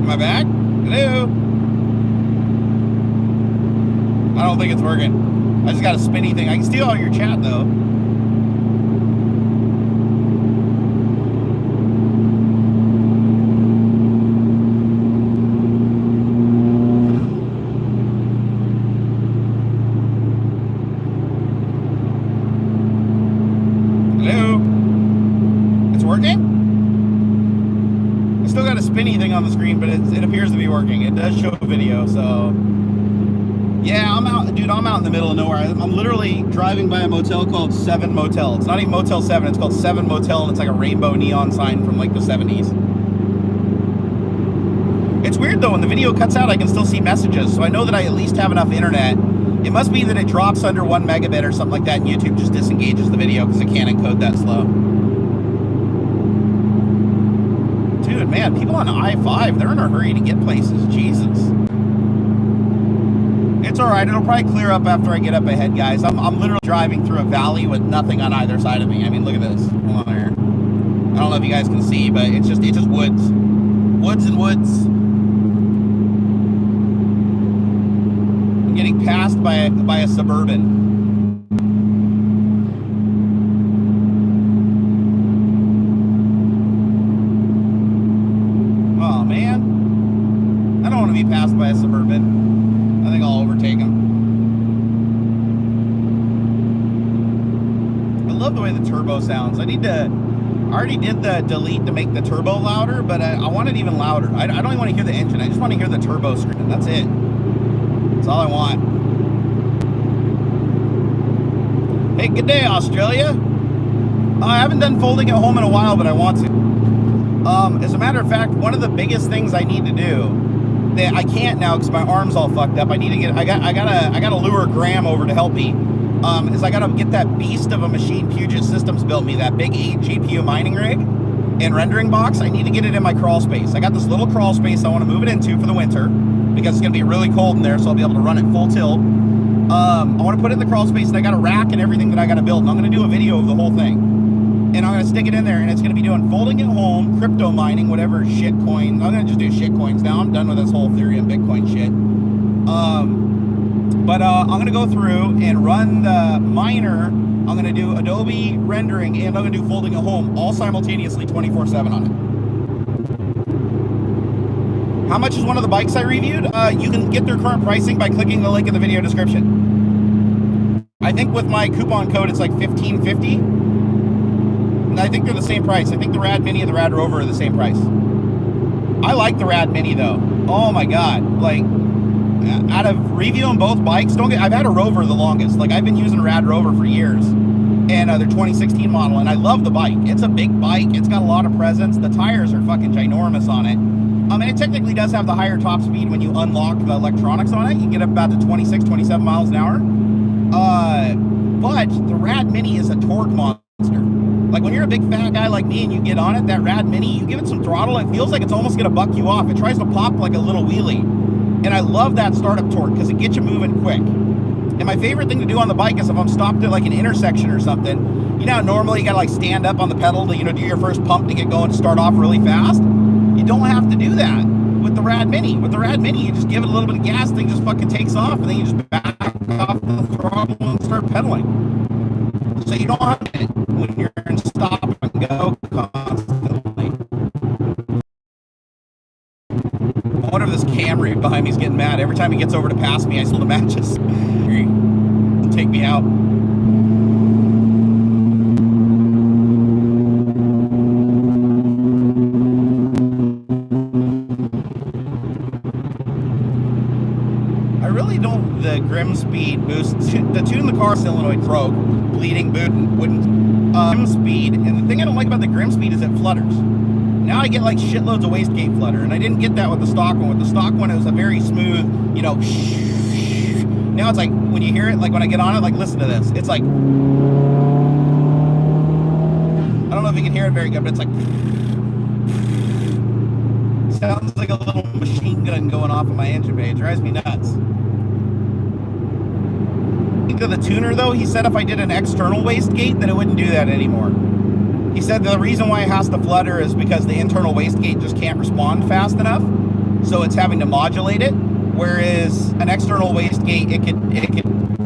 Am I back? Hello? I don't think it's working. I just got a spinny thing. I can steal all your chat though. Hello? It's working? I still got a spinny thing on the screen, but it appears to be working. It does show a video, so yeah, I'm out, dude. I'm out in the middle of nowhere. I'm literally driving by a motel called 7 Motel. It's not even Motel 7. It's called 7 Motel, and it's like a rainbow neon sign from like the 70s. It's weird though. When the video cuts out, I can still see messages, so I know that I at least have enough internet. It must be that it drops under 1 megabit or something like that, and YouTube just disengages the video because it can't encode that slow. Dude, man, people on I-5, they're in a hurry to get places. Jesus. It's all right. It'll probably clear up after I get up ahead, guys. I'm literally driving through a valley with nothing on either side of me. I mean, look at this. Hold on here. I don't know if you guys can see, but it's just woods. Woods and woods. I'm getting passed by a Suburban. Oh, man. I don't want to be passed by a Suburban. I think I'll overtake him. I love the way the turbo sounds. I already did the delete to make the turbo louder, but I want it even louder. I don't even want to hear the engine. I just want to hear the turbo screaming. That's it. That's all I want. Hey, good day, Australia. I haven't done folding at home in a while, but I want to. As a matter of fact, one of the biggest things I need to do, that I can't now because my arm's all fucked up. I need to get. I gotta lure Graham over to help me. Is I gotta get that beast of a machine Puget Systems built me, that big 8 GPU mining rig and rendering box. I need to get it in my crawl space. I got this little crawl space I want to move it into for the winter because it's gonna be really cold in there, so I'll be able to run it full tilt. I want to put it in the crawl space, and I got a rack and everything that I gotta build. And I'm gonna do a video of the whole thing. And I'm going to stick it in there, and it's going to be doing folding at home, crypto mining, whatever shit coin. I'm going to just do shit coins now. I'm done with this whole Ethereum, Bitcoin shit. But I'm going to go through and run the miner. I'm going to do Adobe rendering, and I'm going to do folding at home, all simultaneously 24/7 on it. How much is one of the bikes I reviewed? You can get their current pricing by clicking the link in the video description. I think with my coupon code, it's like $15.50. I think they're the same price. I think the Rad Mini and the Rad Rover are the same price. I like the Rad Mini though. Oh my god! Like, out of reviewing both bikes, I've had a Rover the longest. Like, I've been using a Rad Rover for years, and their 2016 model, and I love the bike. It's a big bike. It's got a lot of presence. The tires are fucking ginormous on it. And it technically does have the higher top speed when you unlock the electronics on it. You can get up about to 26, 27 miles an hour. But the Rad Mini is a torque monster. Like, when you're a big fat guy like me and you get on it, that Rad Mini, you give it some throttle, it feels like it's almost gonna buck you off. It tries to pop like a little wheelie. And I love that startup torque because it gets you moving quick. And my favorite thing to do on the bike is if I'm stopped at like an intersection or something, you know how normally you gotta like stand up on the pedal to, you know, do your first pump to get going to start off really fast? You don't have to do that. with the Rad Mini. With the Rad Mini, you just give it a little bit of gas, the thing just fucking takes off, and then you just back off the throttle and start pedaling. So you don't have to when you're in stop and go constantly. I wonder if this Camry behind me is getting mad. Every time he gets over to pass me, I still the matches. Take me out. I really don't. The Grim Speed boost. The tune the car solenoid broke, bleeding boot, wouldn't. Grim Speed, and the thing I don't like about the Grim Speed is it flutters. Now I get like shitloads of wastegate flutter, and I didn't get that with the stock one. With the stock one, it was a very smooth, you know. Now it's like when you hear it, like when I get on it, like listen to this. It's like I don't know if you can hear it very good, but it's like sounds like a little machine gun going off in my engine bay. It drives me nuts. To the tuner though, he said if I did an external wastegate, then it wouldn't do that anymore. He said the reason why it has to flutter is because the internal wastegate just can't respond fast enough, so it's having to modulate it. Whereas an external wastegate, it could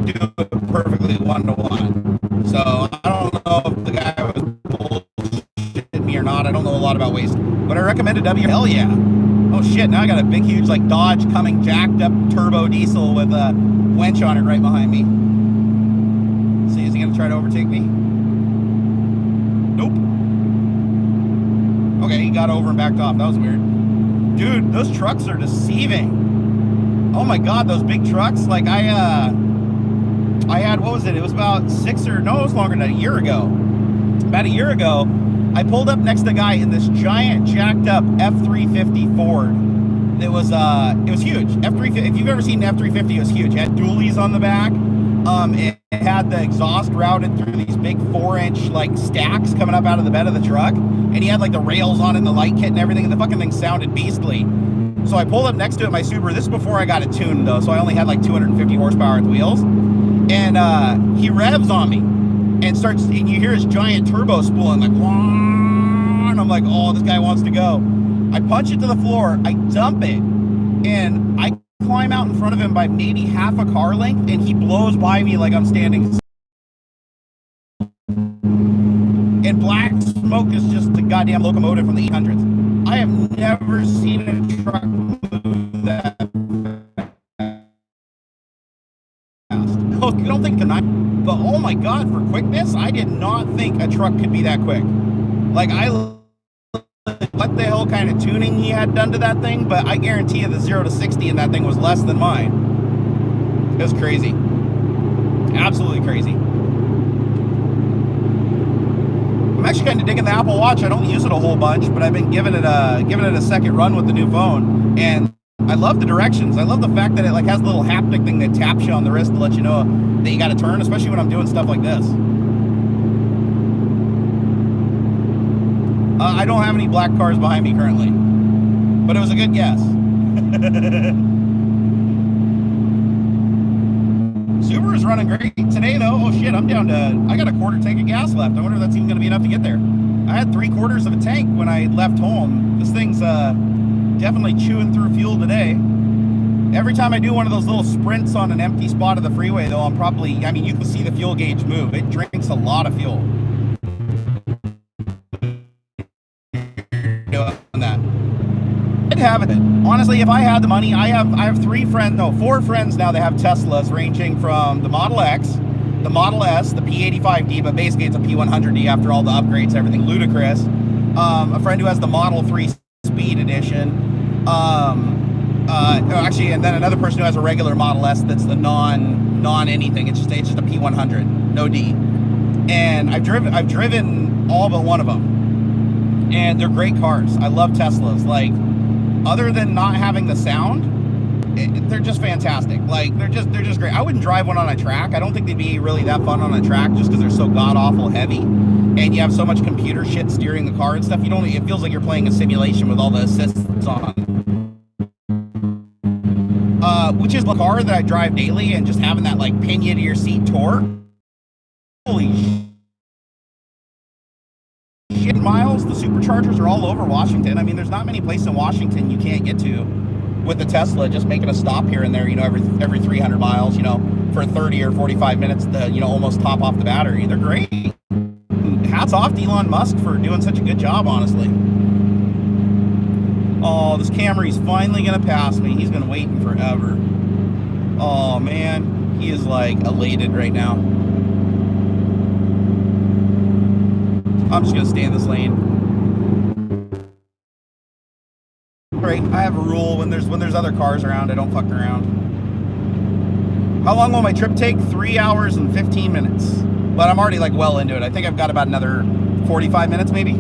do it perfectly 1-to-1. So I don't know if the guy was bullshitting me or not. I don't know a lot about waste, but I recommend a W. Hell yeah! Oh shit! Now I got a big, huge like Dodge coming jacked up turbo diesel with a wench on it right behind me. See, is he gonna try to overtake me? Nope. Okay, he got over and backed off. That was weird. Dude, those trucks are deceiving. Oh my god, those big trucks. Like I had, what was it? It was about it was longer than a year ago. About a year ago, I pulled up next to a guy in this giant jacked up F-350 Ford. It was huge. F-350, if you've ever seen an F-350, it was huge. It had dualies on the back. It had the exhaust routed through these big 4-inch like stacks coming up out of the bed of the truck, and he had like the rails on it and the light kit and everything, and the fucking thing sounded beastly. So I pulled up next to it, my Subaru. This is before I got it tuned though, so I only had like 250 horsepower at the wheels. And he revs on me and starts, and you hear his giant turbo spooling like, and I'm like, oh, this guy wants to go. I punch it to the floor, I dump it, and I climb out in front of him by maybe half a car length, and he blows by me like I'm standing. And black smoke is just the goddamn locomotive from the 800s. I have never seen a truck move that fast. I don't think tonight, but oh my god, for quickness, I did not think a truck could be that quick. Like what the hell kind of tuning he had done to that thing, but I guarantee you the 0 to 60 in that thing was less than mine. It was crazy. Absolutely crazy. I'm actually kind of digging the Apple Watch. I don't use it a whole bunch, but I've been giving it a second run with the new phone, and I love the directions. I love the fact that it like has a little haptic thing that taps you on the wrist to let you know that you got to turn, especially when I'm doing stuff like this. I don't have any black cars behind me currently, but it was a good guess. Subaru's running great today though. Oh shit, I got a quarter tank of gas left. I wonder if that's even gonna be enough to get there. I had 3/4 of a tank when I left home. This thing's definitely chewing through fuel today. Every time I do one of those little sprints on an empty spot of the freeway though, you can see the fuel gauge move. It drinks a lot of fuel. I'd have it. Honestly, if I had the money, I have 4 friends now that have Teslas, ranging from the Model X, the Model S, the P85D, but basically it's a P100D after all the upgrades, everything ludicrous. A friend who has the Model 3 Speed Edition. Actually, and then another person who has a regular Model S that's the non anything. It's just a P100, no D. And I've driven all but one of them, and they're great cars. I love Teslas. Like, other than not having the sound, they're just fantastic. Like, they're just great. I wouldn't drive one on a track. I don't think they'd be really that fun on a track just because they're so god-awful heavy, and you have so much computer shit steering the car and stuff. It feels like you're playing a simulation with all the assists on. Which is the car that I drive daily, and just having that like pin you to your seat torque. Holy shit miles, the supercharged chargers are all over Washington. I mean, there's not many places in Washington you can't get to with the Tesla, just making a stop here and there, you know, every 300 miles, you know, for 30 or 45 minutes to, you know, almost top off the battery. They're great. Hats off to Elon Musk for doing such a good job, honestly. Oh, this Camry's finally gonna pass me. He's been waiting forever. Oh man, he is like elated right now. I'm just gonna stay in this lane. Right, I have a rule when there's other cars around, I don't fuck around. How long will my trip take? 3 hours and 15 minutes. But I'm already like well into it. I think I've got about another 45 minutes maybe.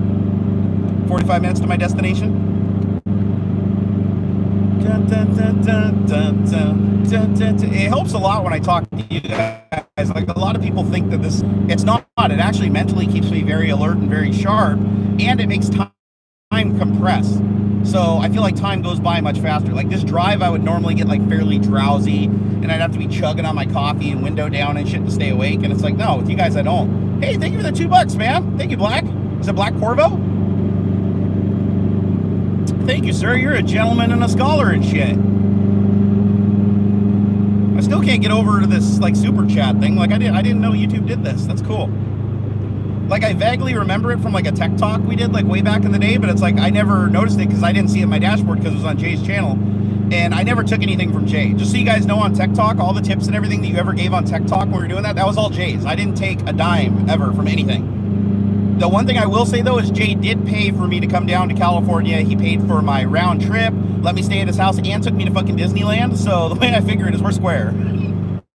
45 minutes to my destination. It helps a lot when I talk to you guys. Like, a lot of people think that it's not. It actually mentally keeps me very alert and very sharp, and it makes time compress. So I feel like time goes by much faster. Like this drive, I would normally get like fairly drowsy, and I'd have to be chugging on my coffee and window down and shit to stay awake. And it's like, no, with you guys, I don't. Hey, thank you for the $2, man. Thank you, Black. Is it Black Corvo? Thank you, sir. You're a gentleman and a scholar and shit. I still can't get over to this like super chat thing. Like I didn't know YouTube did this. That's cool. Like I vaguely remember it from like a tech talk we did like way back in the day, but it's like I never noticed it because I didn't see it in my dashboard because it was on Jay's channel, and I never took anything from Jay. Just so you guys know, on Tech Talk, all the tips and everything that you ever gave on Tech Talk when we were doing that was all Jay's. I didn't take a dime ever from anything. The one thing I will say though is Jay did pay for me to come down to California. He paid for my round trip, let me stay at his house, and took me to fucking Disneyland. So the way I figure it is we're square.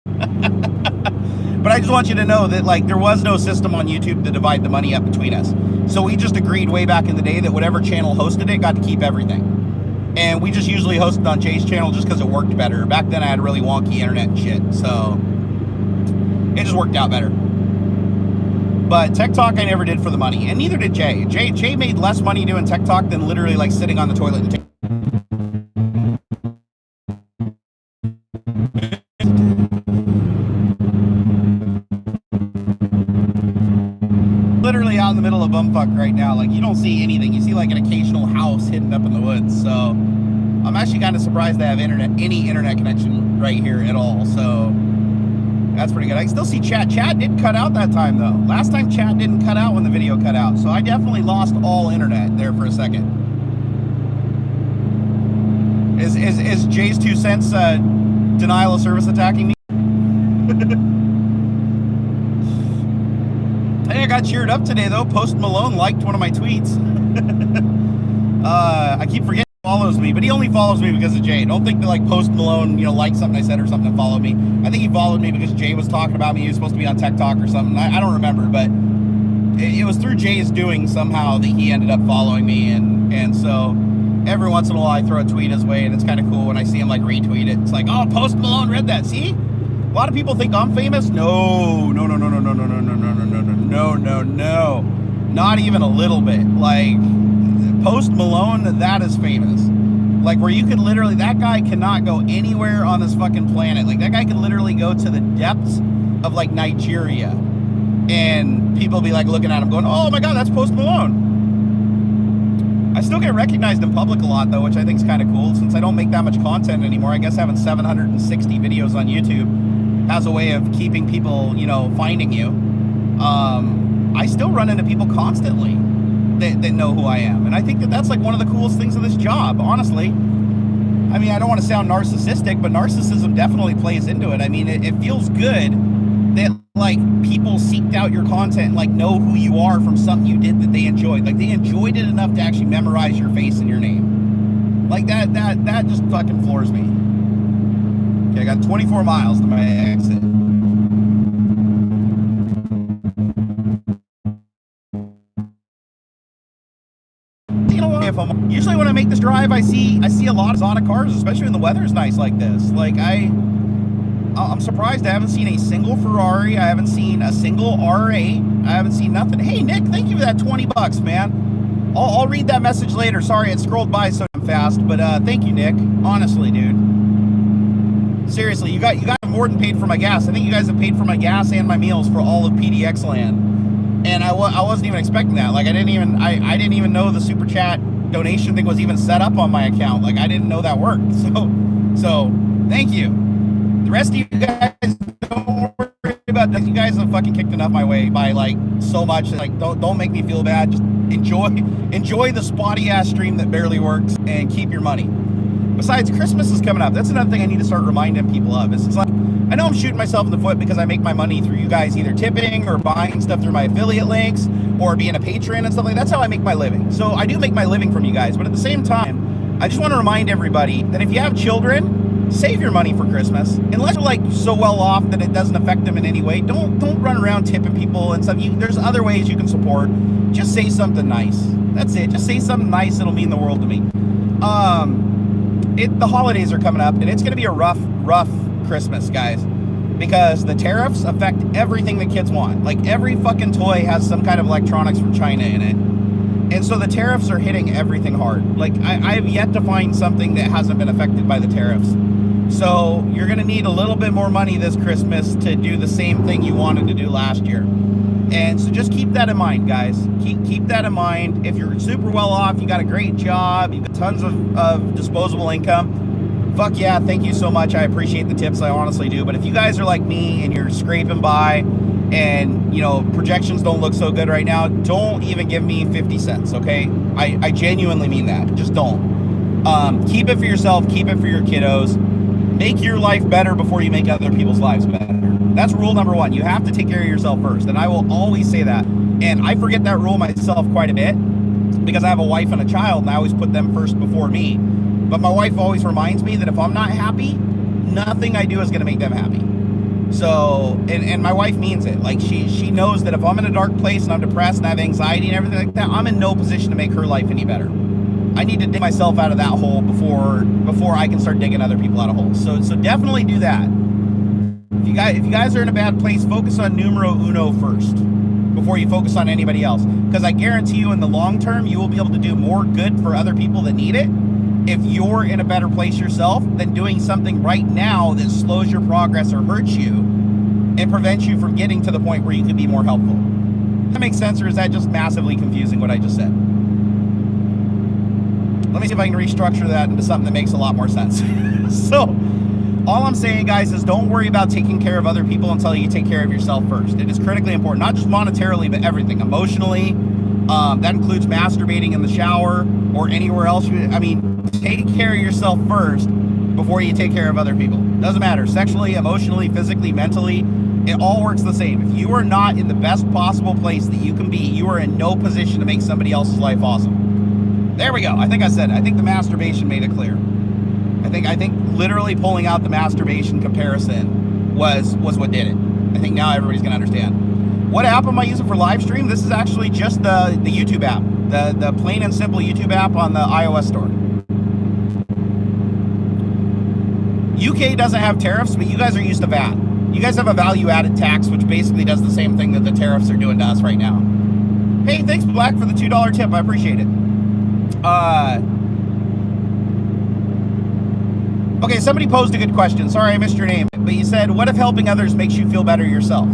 But I just want you to know that like there was no system on YouTube to divide the money up between us. So we just agreed way back in the day that whatever channel hosted it got to keep everything. And we just usually hosted on Jay's channel just because it worked better. Back then I had really wonky internet and shit, so it just worked out better. But Tech Talk I never did for the money, and neither did Jay. Jay made less money doing Tech Talk than literally like sitting on the toilet and literally out in the middle of bumfuck right now. Like you don't see anything. You see like an occasional house hidden up in the woods. So I'm actually kind of surprised to have any internet connection right here at all. So that's pretty good. I can still see chat. Chat didn't cut out that time though. Last time chat didn't cut out when the video cut out. So I definitely lost all internet there for a second. Is Jay's 2 cents denial of service attacking me? Hey, I got cheered up today though. Post Malone liked one of my tweets. I keep forgetting he follows me, but he only follows me because of Jay. Don't think that like Post Malone, you know, liked something I said or something and followed me. I think he followed me because Jay was talking about me. He was supposed to be on Tech Talk or something. I don't remember, but it was through Jay's doing somehow that he ended up following me, and so every once in a while I throw a tweet his way, and it's kind of cool when I see him like retweet it. It's like, oh, Post Malone read that. See? A lot of people think I'm famous. No. Not even a little bit. Like, Post Malone, that is famous. Like, where you could literally, that guy cannot go anywhere on this fucking planet. Like, that guy could literally go to the depths of, like, Nigeria. And people be, like, looking at him going, oh, my God, that's Post Malone. I still get recognized in public a lot, though, which I think is kind of cool. Since I don't make that much content anymore, I guess having 760 videos on YouTube has a way of keeping people, you know, finding you. I still run into people constantly that know who I am. And I think that that's like one of the coolest things of this job, honestly. I mean, I don't want to sound narcissistic, but narcissism definitely plays into it. I mean, it feels good that like people seeked out your content and like know who you are from something you did that they enjoyed. Like they enjoyed it enough to actually memorize your face and your name. Like that just fucking floors me. Okay, I got 24 miles to my exit. Usually when I make this drive, I see a lot of cars, especially when the weather is nice like this. Like I'm surprised I haven't seen a single Ferrari. I haven't seen a single R8. I haven't seen nothing. Hey Nick, thank you for that $20, man. I'll read that message later. Sorry, it scrolled by so fast, but thank you, Nick. Honestly, dude. Seriously, you guys have more than paid for my gas. I think you guys have paid for my gas and my meals for all of PDXLAN. and I wasn't even expecting that. Like I didn't even know the super chat donation thing was even set up on my account. Like I didn't know that worked. So thank you. The rest of you guys, don't worry about that. You guys have fucking kicked enough my way by like so much. Like don't make me feel bad. Just enjoy the spotty ass stream that barely works and keep your money. Besides, Christmas is coming up. That's another thing I need to start reminding people of. It's like, I know I'm shooting myself in the foot because I make my money through you guys either tipping or buying stuff through my affiliate links or being a patron and stuff like that. That's how I make my living. So I do make my living from you guys. But at the same time, I just want to remind everybody that if you have children, save your money for Christmas. Unless you're like so well off that it doesn't affect them in any way, don't run around tipping people and stuff. There's other ways you can support. Just say something nice. That's it. Just say something nice. It'll mean the world to me. The holidays are coming up, and it's going to be a rough Christmas, guys, because the tariffs affect everything that kids want. Like every fucking toy has some kind of electronics from China in it, and so the tariffs are hitting everything hard. Like I have yet to find something that hasn't been affected by the tariffs. So you're going to need a little bit more money this Christmas to do the same thing you wanted to do last year. And so just keep that in mind, guys. Keep that in mind. If you're super well off, you got a great job, you've got tons of disposable income, fuck yeah, thank you so much. I appreciate the tips, I honestly do. But if you guys are like me and you're scraping by and, you know, projections don't look so good right now, don't even give me 50 cents, okay? I genuinely mean that. Just don't. Keep it for yourself. Keep it for your kiddos. Make your life better before you make other people's lives better. That's rule number one. You have to take care of yourself first. And I will always say that. And I forget that rule myself quite a bit because I have a wife and a child and I always put them first before me. But my wife always reminds me that if I'm not happy, nothing I do is going to make them happy. So, and my wife means it. Like she knows that if I'm in a dark place and I'm depressed and I have anxiety and everything like that, I'm in no position to make her life any better. I need to dig myself out of that hole before I can start digging other people out of holes. So definitely do that. If you guys are in a bad place, focus on numero uno first before you focus on anybody else. Because I guarantee you in the long term, you will be able to do more good for other people that need it if you're in a better place yourself than doing something right now that slows your progress or hurts you and prevents you from getting to the point where you could be more helpful. Does that make sense, or is that just massively confusing what I just said? Let me see if I can restructure that into something that makes a lot more sense. So, all I'm saying, guys, is don't worry about taking care of other people until you take care of yourself first. It is critically important, not just monetarily, but everything. Emotionally, that includes masturbating in the shower or anywhere else. Take care of yourself first before you take care of other people. Doesn't matter. Sexually, emotionally, physically, mentally, it all works the same. If you are not in the best possible place that you can be, you are in no position to make somebody else's life awesome. There we go. I think I said it. I think the masturbation made it clear. I think literally pulling out the masturbation comparison was what did it. I think now everybody's gonna understand. What app am I using for live stream? This is actually just the YouTube app, the plain and simple YouTube app on the iOS store. UK doesn't have tariffs, but you guys are used to VAT. You guys have a value-added tax, which basically does the same thing that the tariffs are doing to us right now. Hey, thanks Black for the $2 tip. I appreciate it. Okay, somebody posed a good question. Sorry I missed your name, but you said, what if helping others makes you feel better yourself?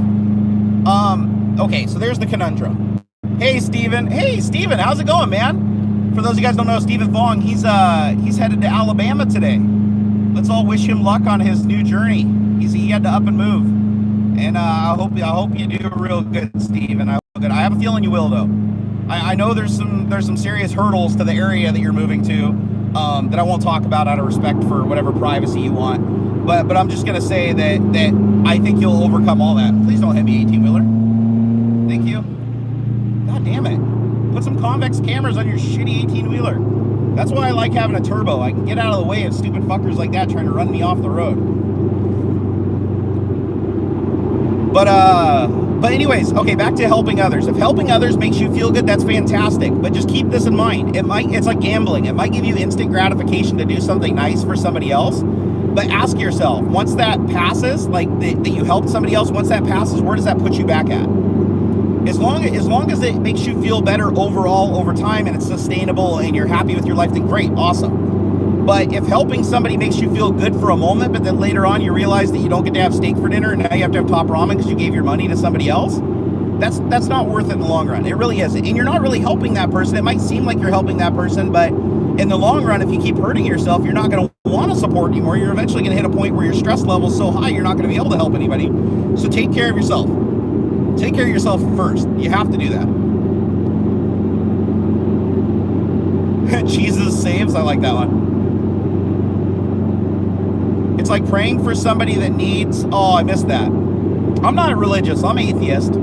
Okay, so there's the conundrum. Hey, Steven. Hey, Steven, how's it going, man? For those of you guys who don't know, Steven Fong, he's headed to Alabama today. Let's all wish him luck on his new journey. He had to up and move. And I hope you do real good, Steven. I have a feeling you will, though. I know there's some serious hurdles to the area that you're moving to. That I won't talk about out of respect for whatever privacy you want. But I'm just going to say that I think you'll overcome all that. Please don't hit me, 18-wheeler. Thank you. God damn it. Put some convex cameras on your shitty 18-wheeler. That's why I like having a turbo. I can get out of the way of stupid fuckers like that trying to run me off the road. But anyways, okay, back to helping others. If helping others makes you feel good, that's fantastic. But just keep this in mind. It's like gambling. It might give you instant gratification to do something nice for somebody else. But ask yourself, once that passes, like that you helped somebody else, once that passes, where does that put you back at? As long as it makes you feel better overall over time and it's sustainable and you're happy with your life, then great, awesome. But if helping somebody makes you feel good for a moment, but then later on you realize that you don't get to have steak for dinner and now you have to have top ramen because you gave your money to somebody else, that's not worth it in the long run. It really isn't. And you're not really helping that person. It might seem like you're helping that person, but in the long run, if you keep hurting yourself, you're not going to want to support anymore. You're eventually going to hit a point where your stress level is so high, you're not going to be able to help anybody. So take care of yourself. Take care of yourself first. You have to do that. Jesus saves. I like that one. It's like praying for somebody that needs... Oh, I missed that. I'm not religious. I'm atheist.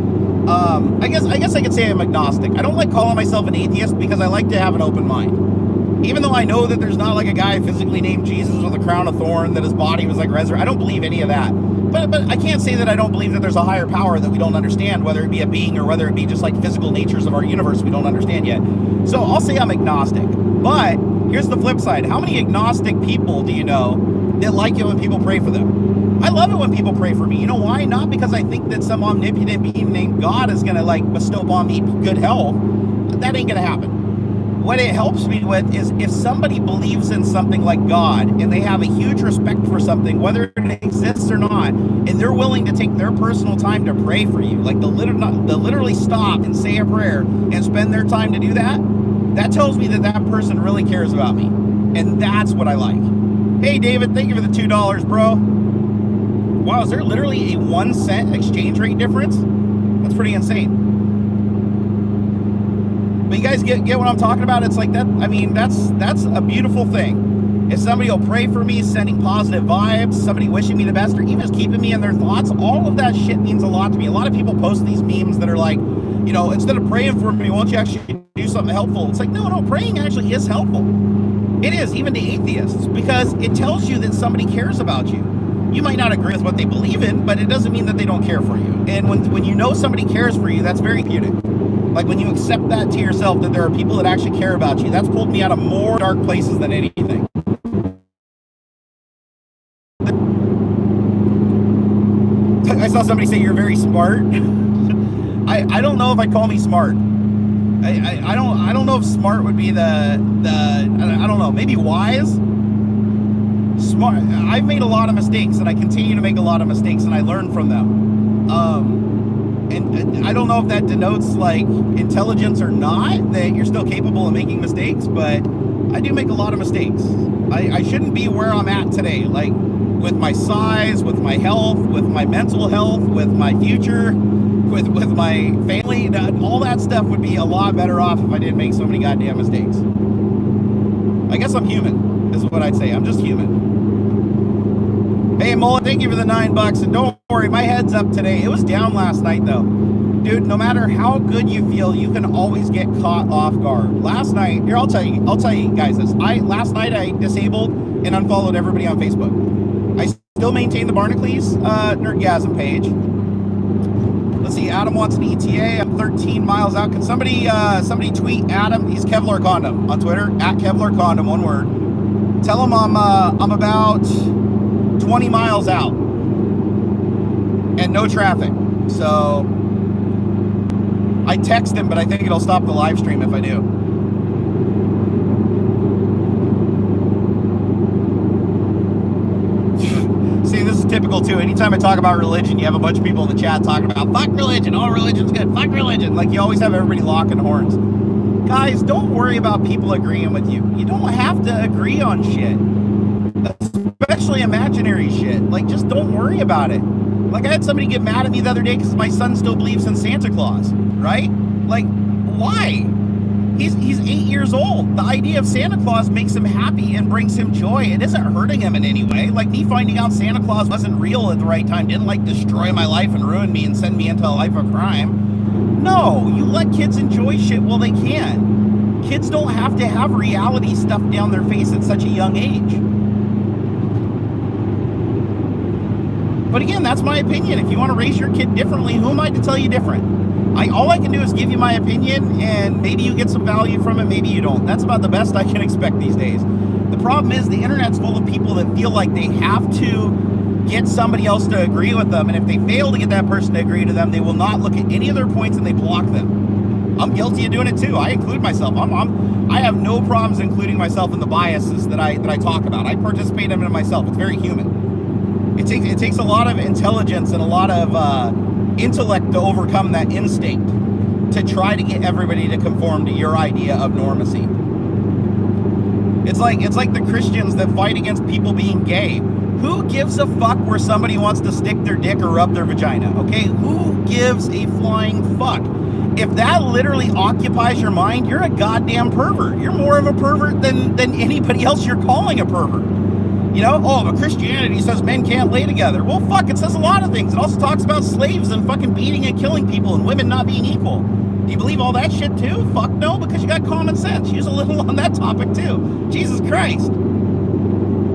I guess I could say I'm agnostic. I don't like calling myself an atheist because I like to have an open mind. Even though I know that there's not like a guy physically named Jesus with a crown of thorn, that his body was like resurrected. I don't believe any of that. But I can't say that I don't believe that there's a higher power that we don't understand, whether it be a being or whether it be just like physical natures of our universe we don't understand yet. So I'll say I'm agnostic. But here's the flip side. How many agnostic people do you know that like it when people pray for them? I love it when people pray for me. You know why? Not because I think that some omnipotent being named God is going to like bestow upon me good health. That ain't going to happen. What it helps me with is if somebody believes in something like God and they have a huge respect for something, whether it exists or not, and they're willing to take their personal time to pray for you, like they'll literally stop and say a prayer and spend their time to do that, that tells me that that person really cares about me. And that's what I like. Hey, David, thank you for the $2, bro. Wow, is there literally a 1 cent exchange rate difference? That's pretty insane. But you guys get what I'm talking about? It's like that. I mean, that's a beautiful thing. If somebody will pray for me, sending positive vibes, somebody wishing me the best, or even just keeping me in their thoughts, all of that shit means a lot to me. A lot of people post these memes that are like, you know, instead of praying for me, why don't you actually do something helpful? It's like, no, praying actually is helpful. It is, even to atheists, because it tells you that somebody cares about you. You might not agree with what they believe in, but it doesn't mean that they don't care for you. And when you know somebody cares for you, that's very beautiful. Like when you accept that to yourself, that there are people that actually care about you, that's pulled me out of more dark places than anything. I saw somebody say you're very smart. I don't know if I'd call me smart. I don't know if smart would be I don't know, maybe wise. Smart. I've made a lot of mistakes and I continue to make a lot of mistakes and I learn from them. And I don't know if that denotes like intelligence or not, that you're still capable of making mistakes, but I do make a lot of mistakes. I shouldn't be where I'm at today, like with my size, with my health, with my mental health, with my future, with my family. All that stuff would be a lot better off if I didn't make so many goddamn mistakes. I guess I'm human, is what I'd say. I'm just human. Hey, Mullet, thank you for the $9. And don't worry, my head's up today. It was down last night, though. Dude, no matter how good you feel, you can always get caught off guard. Last night, here, I'll tell you guys this. Last night, I disabled and unfollowed everybody on Facebook. I still maintain the Barnacules Nerdgasm page. Let's see, Adam wants an ETA. I'm 13 miles out. Can somebody tweet Adam? He's Kevlar Condom on Twitter, at Kevlar Condom, one word. Tell him I'm about 20 miles out and no traffic. So I text him, but I think it'll stop the live stream if I do. See, this is typical too. Anytime I talk about religion, you have a bunch of people in the chat talking about fuck religion, all religion's good, fuck religion. Like you always have everybody locking horns. Guys, don't worry about people agreeing with you. You don't have to agree on shit. Especially imaginary shit. Like, just don't worry about it. Like, I had somebody get mad at me the other day because my son still believes in Santa Claus, right? Like, why? He's 8 years old. The idea of Santa Claus makes him happy and brings him joy. It isn't hurting him in any way. Like, me finding out Santa Claus wasn't real at the right time didn't, like, destroy my life and ruin me and send me into a life of crime. No, you let kids enjoy shit while they can. Kids don't have to have reality stuffed down their face at such a young age. But again, that's my opinion. If you want to raise your kid differently, who am I to tell you different? All I can do is give you my opinion, and maybe you get some value from it, maybe you don't. That's about the best I can expect these days. The problem is the internet's full of people that feel like they have to get somebody else to agree with them, and if they fail to get that person to agree to them, they will not look at any of their points and they block them. I'm guilty of doing it too. I include myself. I have no problems including myself in the biases that I talk about. I participate in them myself. It's very human. It takes a lot of intelligence and a lot of intellect to overcome that instinct to try to get everybody to conform to your idea of normacy. It's like the Christians that fight against people being gay. Who gives a fuck where somebody wants to stick their dick or rub their vagina? Okay, who gives a flying fuck? If that literally occupies your mind, you're a goddamn pervert. You're more of a pervert than anybody else you're calling a pervert. You know, oh, but Christianity says men can't lay together. Well, fuck, it says a lot of things. It also talks about slaves and fucking beating and killing people and women not being equal. Do you believe all that shit too? Fuck no, because you got common sense. Use a little on that topic too. Jesus Christ.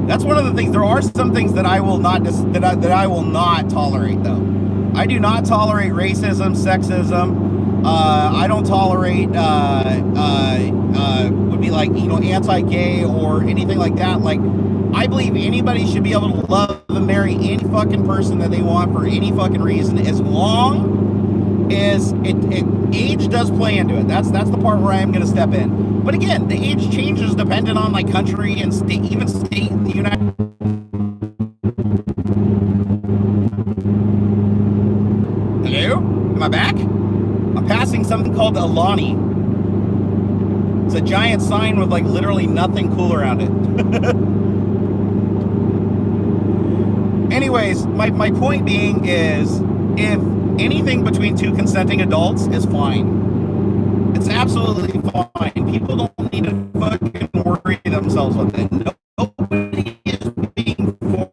That's one of the things. There are some things that I will not I will not tolerate though. I do not tolerate racism, sexism. I don't tolerate would be like, you know, anti-gay or anything like that. Like, I believe anybody should be able to love and marry any fucking person that they want for any fucking reason, as long as age does play into it. That's the part where I am going to step in. But again, the age changes depending on like country and state, even state in the United. Hello? Am I back? I'm passing something called Alani. It's a giant sign with like literally nothing cool around it. Anyways, my point being is, if anything between two consenting adults is fine. It's absolutely fine. People don't need to fucking worry themselves with it. Nobody is being forced.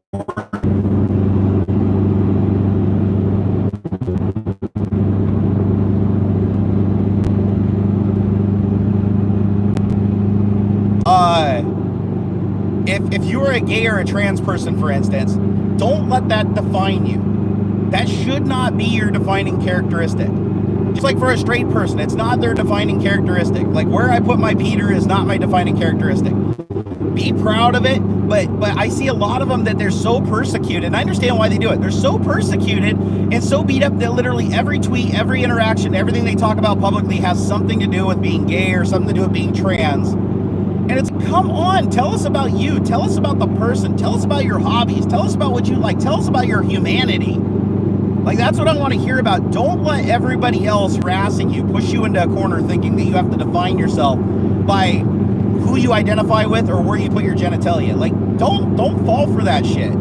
If you are a gay or a trans person, for instance, don't let that define you. That should not be your defining characteristic. Just like for a straight person, it's not their defining characteristic. Like, where I put my Peter is not my defining characteristic. Be proud of it, but I see a lot of them that they're so persecuted, and I understand why they do it. They're so persecuted and so beat up that literally every tweet, every interaction, everything they talk about publicly has something to do with being gay or something to do with being trans. And it's, come on, tell us about you. Tell us about the person. Tell us about your hobbies. Tell us about what you like. Tell us about your humanity. Like, that's what I want to hear about. Don't let everybody else harassing you push you into a corner thinking that you have to define yourself by who you identify with or where you put your genitalia. Like, don't fall for that shit.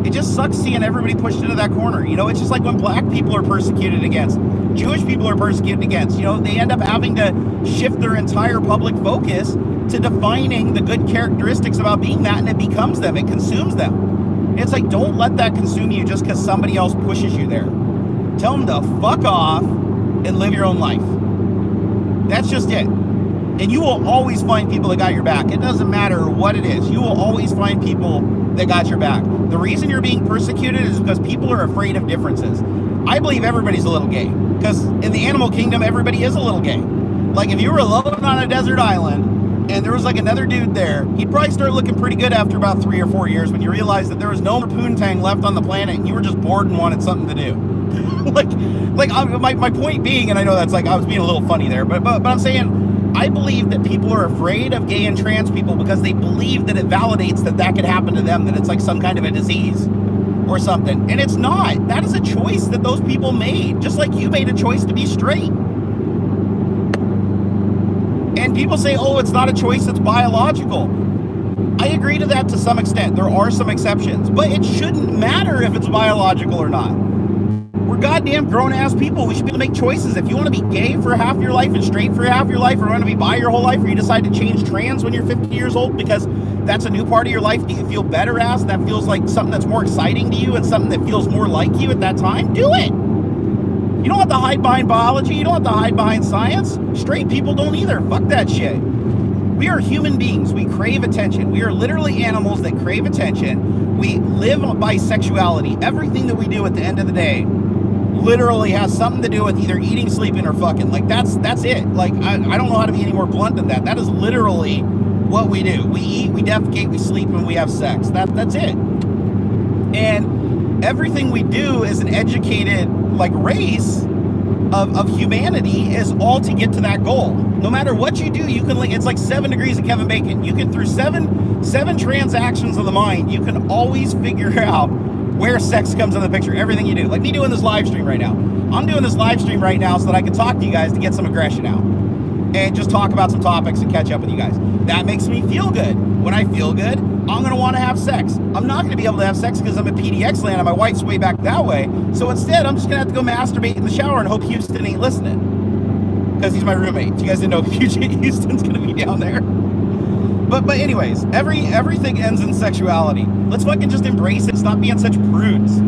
It just sucks seeing everybody pushed into that corner. You know, it's just like when black people are persecuted against, Jewish people are persecuted against. You know, they end up having to shift their entire public focus to defining the good characteristics about being that, and it becomes them. It consumes them. It's like, don't let that consume you just because somebody else pushes you there. Tell them to fuck off and live your own life. That's just it. And you will always find people that got your back. It doesn't matter what it is. You will always find people that got your back. The reason you're being persecuted is because people are afraid of differences. I believe everybody's a little gay, because in the animal kingdom, everybody is a little gay. Like, if you were alone on a desert island and there was like another dude there, he'd probably start looking pretty good after about 3 or 4 years when you realized that there was no poontang left on the planet and you were just bored and wanted something to do. My point being, and I know that's like, I was being a little funny there, but I'm saying, I believe that people are afraid of gay and trans people because they believe that it validates that could happen to them, that it's like some kind of a disease or something. And it's not. That is a choice that those people made, just like you made a choice to be straight. And people say, oh, it's not a choice, it's biological. I agree to that to some extent. There are some exceptions, but it shouldn't matter if it's biological or not. We're goddamn grown-ass people. We should be able to make choices. If you want to be gay for half your life and straight for half your life, or want to be bi your whole life, or you decide to change trans when you're 50 years old because that's a new part of your life that you feel better as, that feels like something that's more exciting to you and something that feels more like you at that time, do it. You don't have to hide behind biology. You don't have to hide behind science. Straight people don't either. Fuck that shit. We are human beings. We crave attention. We are literally animals that crave attention. We live by sexuality. Everything that we do at the end of the day literally has something to do with either eating, sleeping, or fucking. Like, that's it. Like, I don't know how to be any more blunt than that. That is literally what we do. We eat, we defecate, we sleep, and we have sex. That's it. And everything we do as an educated, like, race of humanity is all to get to that goal. No matter what you do, you can, it's like 7 degrees of Kevin Bacon. You can, through seven transactions of the mind, you can always figure out where sex comes in the picture, everything you do. Like me doing this live stream right now. I'm doing this live stream right now so that I can talk to you guys to get some aggression out. And just talk about some topics and catch up with you guys. That makes me feel good. When I feel good, I'm going to want to have sex. I'm not going to be able to have sex because I'm at PDXLAN and my wife's way back that way. So instead, I'm just going to have to go masturbate in the shower and hope Houston ain't listening. Because he's my roommate. You guys didn't know Houston's going to be down there. But anyways, everything ends in sexuality. Let's fucking just embrace it. Stop being such prudes.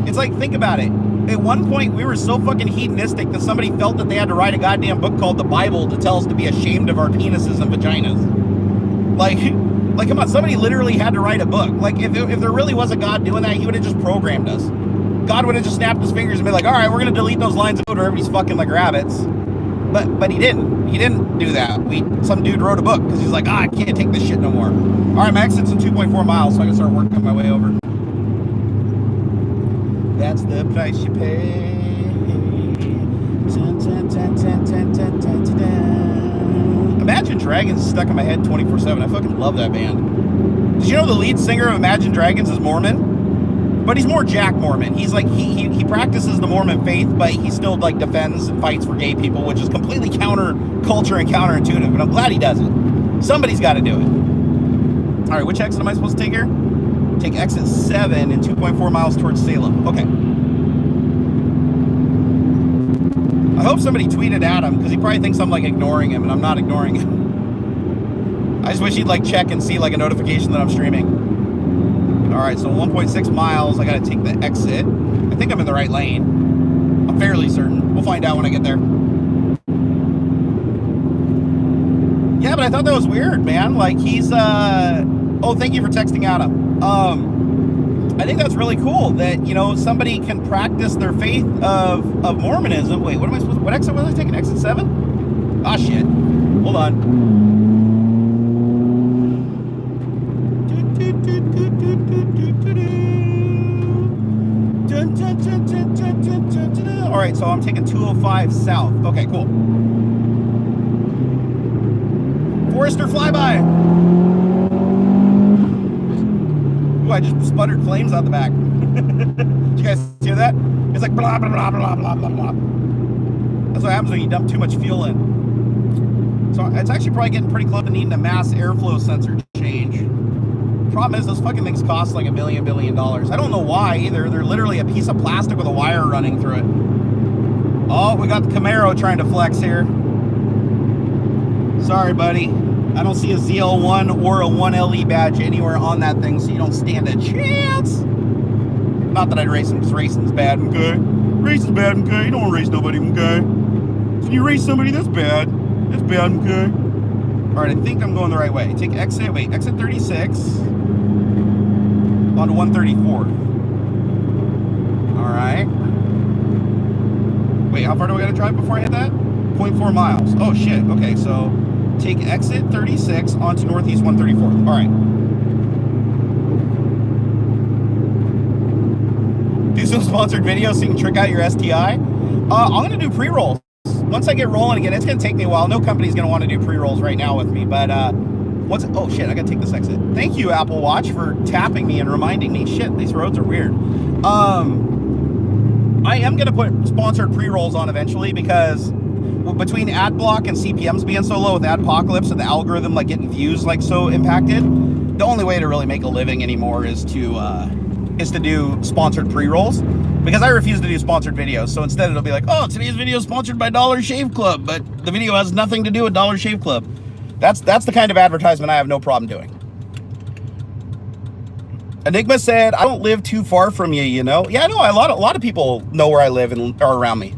It's like, think about it. At one point, we were so fucking hedonistic that somebody felt that they had to write a goddamn book called the Bible to tell us to be ashamed of our penises and vaginas. Like, come on, somebody literally had to write a book. Like, if there really was a God doing that, he would have just programmed us. God would have just snapped his fingers and been like, all right, we're going to delete those lines of code where everybody's fucking like rabbits. But he didn't. He didn't do that. Some dude wrote a book because he's like, I can't take this shit no more. All right, my exit's in 2.4 miles, so I can start working my way over. That's the price you pay. Imagine Dragons stuck in my head 24/7. I fucking love that band. Did you know the lead singer of Imagine Dragons is Mormon? But he's more Jack Mormon. He's like, he practices the Mormon faith, but he still like defends and fights for gay people, which is completely counter culture and counterintuitive. But I'm glad he does it. Somebody's got to do it. All right, which exit am I supposed to take here? Take exit 7 and 2.4 miles towards Salem. Okay. I hope somebody tweeted at him because he probably thinks I'm like ignoring him, and I'm not ignoring him. I just wish he'd like check and see like a notification that I'm streaming. All right, so 1.6 miles. I got to take the exit. I think I'm in the right lane. I'm fairly certain. We'll find out when I get there. Yeah, but I thought that was weird, man. Like he's oh, thank you for texting Adam. I think that's really cool that, you know, somebody can practice their faith of Mormonism. Wait, what am I supposed to, what exit was I taking? Exit 7? Ah, shit. Hold on. All right, so I'm taking 205 south. Okay, cool. Forester flyby. Ooh, I just sputtered flames out the back. Did you guys hear that? It's like blah, blah, blah, blah, blah, blah, blah. That's what happens when you dump too much fuel in. So it's actually probably getting pretty close to needing a mass airflow sensor change. Problem is, those fucking things cost like $1 billion. I don't know why either. They're literally a piece of plastic with a wire running through it. Oh, we got the Camaro trying to flex here. Sorry, buddy. I don't see a ZL1 or a 1LE badge anywhere on that thing, so you don't stand a chance. Not that I'd race him, because racing's bad, okay? Racing's bad, okay? You don't want to race nobody, okay? So you race somebody, that's bad. That's bad, okay? All right, I think I'm going the right way. Take exit 36 onto 134th. All right. Wait, how far do I got to drive before I hit that? 0.4 miles. Oh, shit. Okay, so take exit 36 onto northeast 134th. All right. Do some sponsored videos so you can trick out your STI. I'm going to do pre-rolls. Once I get rolling again, it's going to take me a while. No company's going to want to do pre-rolls right now with me, but oh shit, I got to take this exit. Thank you, Apple Watch, for tapping me and reminding me. Shit, these roads are weird. I am going to put sponsored pre-rolls on eventually because between ad block and CPMs being so low with Adpocalypse and the algorithm like getting views like so impacted, the only way to really make a living anymore is to do sponsored pre-rolls, because I refuse to do sponsored videos. So instead it'll be like, oh, today's video is sponsored by Dollar Shave Club, but the video has nothing to do with Dollar Shave Club. That's the kind of advertisement I have no problem doing. Enigma said, I don't live too far from you, you know? Yeah, I know, a lot of people know where I live and are around me.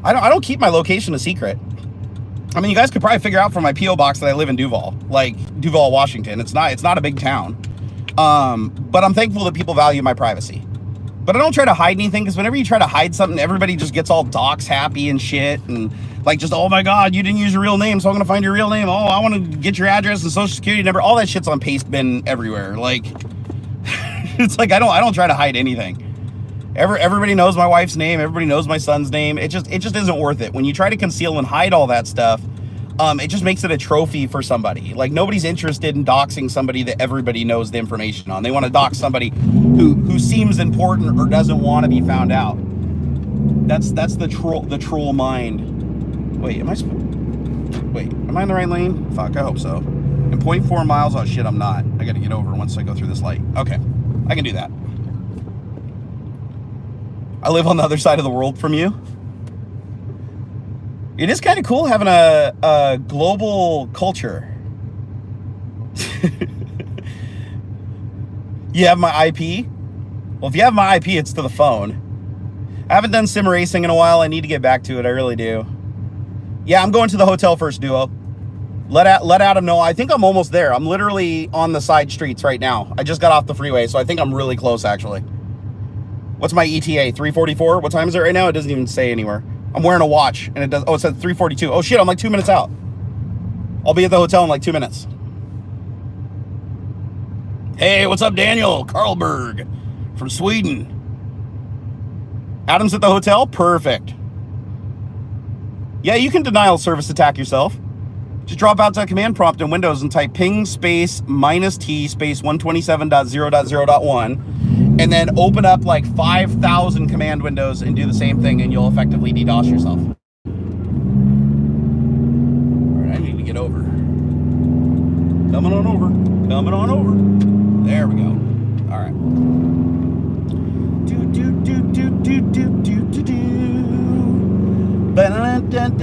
I don't keep my location a secret. I mean, you guys could probably figure out from my P.O. box that I live in Duval, like Duval, Washington. It's not a big town. But I'm thankful that people value my privacy. But I don't try to hide anything, because whenever you try to hide something, everybody just gets all dox happy and shit. And like, just, oh my God, you didn't use your real name, so I'm going to find your real name. Oh, I want to get your address and social security number. All that shit's on paste bin everywhere. Like, it's like, I don't try to hide anything. Everybody knows my wife's name. Everybody knows my son's name. It just isn't worth it. When you try to conceal and hide all that stuff, It just makes it a trophy for somebody. Like, nobody's interested in doxing somebody that everybody knows the information on. They want to dox somebody who seems important or doesn't want to be found out. That's the troll mind. Wait, am I in the right lane? Fuck, I hope so. In 0.4 miles, oh shit, I'm not. I gotta get over once I go through this light. Okay, I can do that. I live on the other side of the world from you. It is kind of cool having a global culture. You have my IP? Well, if you have my IP, it's to the phone. I haven't done sim racing in a while. I need to get back to it. I really do. Yeah, I'm going to the hotel first, Duo. Let Adam know. I think I'm almost there. I'm literally on the side streets right now. I just got off the freeway, so I think I'm really close, actually. What's my ETA? 3:44? What time is it right now? It doesn't even say anywhere. I'm wearing a watch, and it does. Oh, it said 3:42. Oh, shit, I'm like 2 minutes out. I'll be at the hotel in like 2 minutes. Hey, what's up, Daniel? Karlberg from Sweden. Adam's at the hotel? Perfect. Yeah, you can denial service attack yourself. Just drop out to a command prompt in Windows and type ping space -t space 127.0.0.1 and then open up like 5,000 command windows and do the same thing, and you'll effectively DDoS yourself. All right, I need to get over. Coming on over. Coming on over. There we go. All right.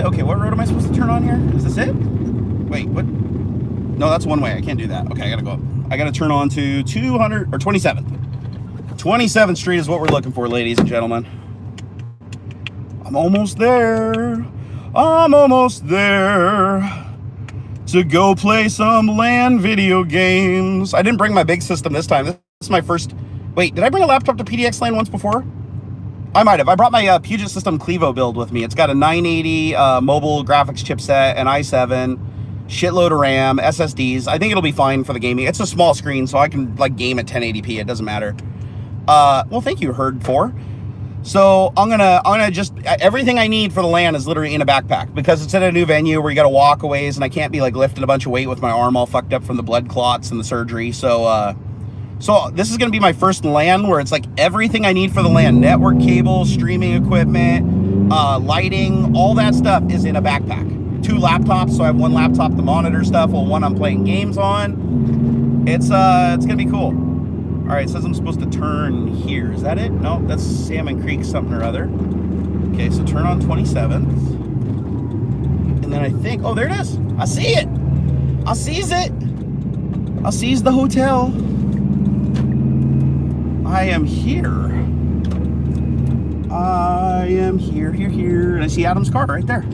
Okay, what road am I supposed to turn on here? Is this it? Wait, what? No, that's one way. I can't do that. Okay, I gotta go up. I gotta turn on to 200 or 27th. 27th Street is what we're looking for, ladies and gentlemen. I'm almost there. I'm almost there to go play some LAN video games. I didn't bring my big system this time. This is my first. Wait, did I bring a laptop to PDXLAN once before? I might have. I brought my Puget System Clevo build with me. It's got a 980 mobile graphics chipset, an i7, shitload of RAM, SSDs. I think it'll be fine for the gaming. It's a small screen, so I can like game at 1080p. It doesn't matter. Well, thank you, Herd4. So I'm gonna just everything I need for the LAN is literally in a backpack because it's at a new venue where you got to walk a ways, and I can't be like lifting a bunch of weight with my arm all fucked up from the blood clots and the surgery. So this is going to be my first LAN where it's like everything I need for the LAN, network cable, streaming equipment, lighting, all that stuff is in a backpack. 2 laptops, so I have one laptop to monitor stuff while one I'm playing games on. It's going to be cool. All right, it says I'm supposed to turn here. Is that it? No, that's Salmon Creek something or other. Okay, so turn on 27th. And then I think, oh, there it is. I see it. I sees it. I sees the hotel. I am here. I am here. And I see Adam's car right there.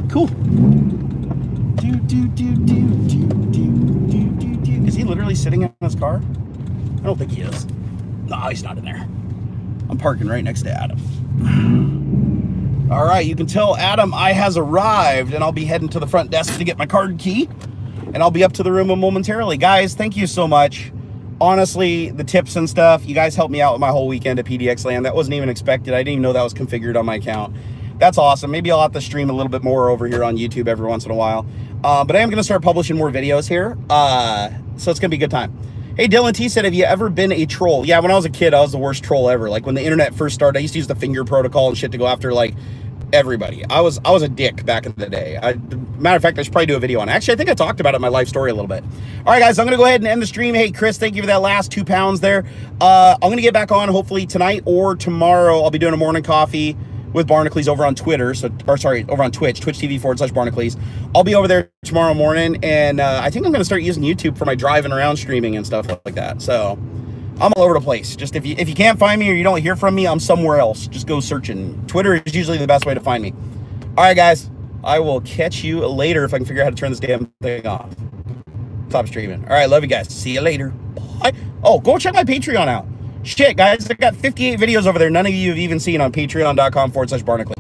Cool. Is he literally sitting in his car? I don't think he is. No, he's not in there. I'm parking right next to Adam. All right, you can tell Adam I has arrived, and I'll be heading to the front desk to get my card key, and I'll be up to the room momentarily. Guys, thank you so much. Honestly, the tips and stuff, you guys helped me out with my whole weekend at PDXLAN. That wasn't even expected. I didn't even know that was configured on my account. That's awesome. Maybe I'll have to stream a little bit more over here on YouTube every once in a while. But I am going to start publishing more videos here. So it's going to be a good time. Hey, Dylan T said, have you ever been a troll? Yeah, when I was a kid, I was the worst troll ever. Like when the internet first started, I used to use the finger protocol and shit to go after like everybody. I was a dick back in the day. Matter of fact, I should probably do a video on it. Actually, I think I talked about it in my life story a little bit. All right, guys, I'm going to go ahead and end the stream. Hey, Chris, thank you for that last 2 pounds there. I'm going to get back on hopefully tonight or tomorrow. I'll be doing a morning coffee with Barnacules over on Twitter. Over on Twitch, twitch.tv/Barnacules. I'll be over there tomorrow morning, and I think I'm going to start using YouTube for my driving around streaming and stuff like that. So I'm all over the place. Just if you can't find me or you don't hear from me, I'm somewhere else. Just go searching. Twitter is usually the best way to find me. All right, guys. I will catch you later if I can figure out how to turn this damn thing off. Stop streaming. All right, love you guys. See you later. Bye. Oh, go check my Patreon out. Shit, guys, I got 58 videos over there. None of you have even seen on patreon.com/Barnacules.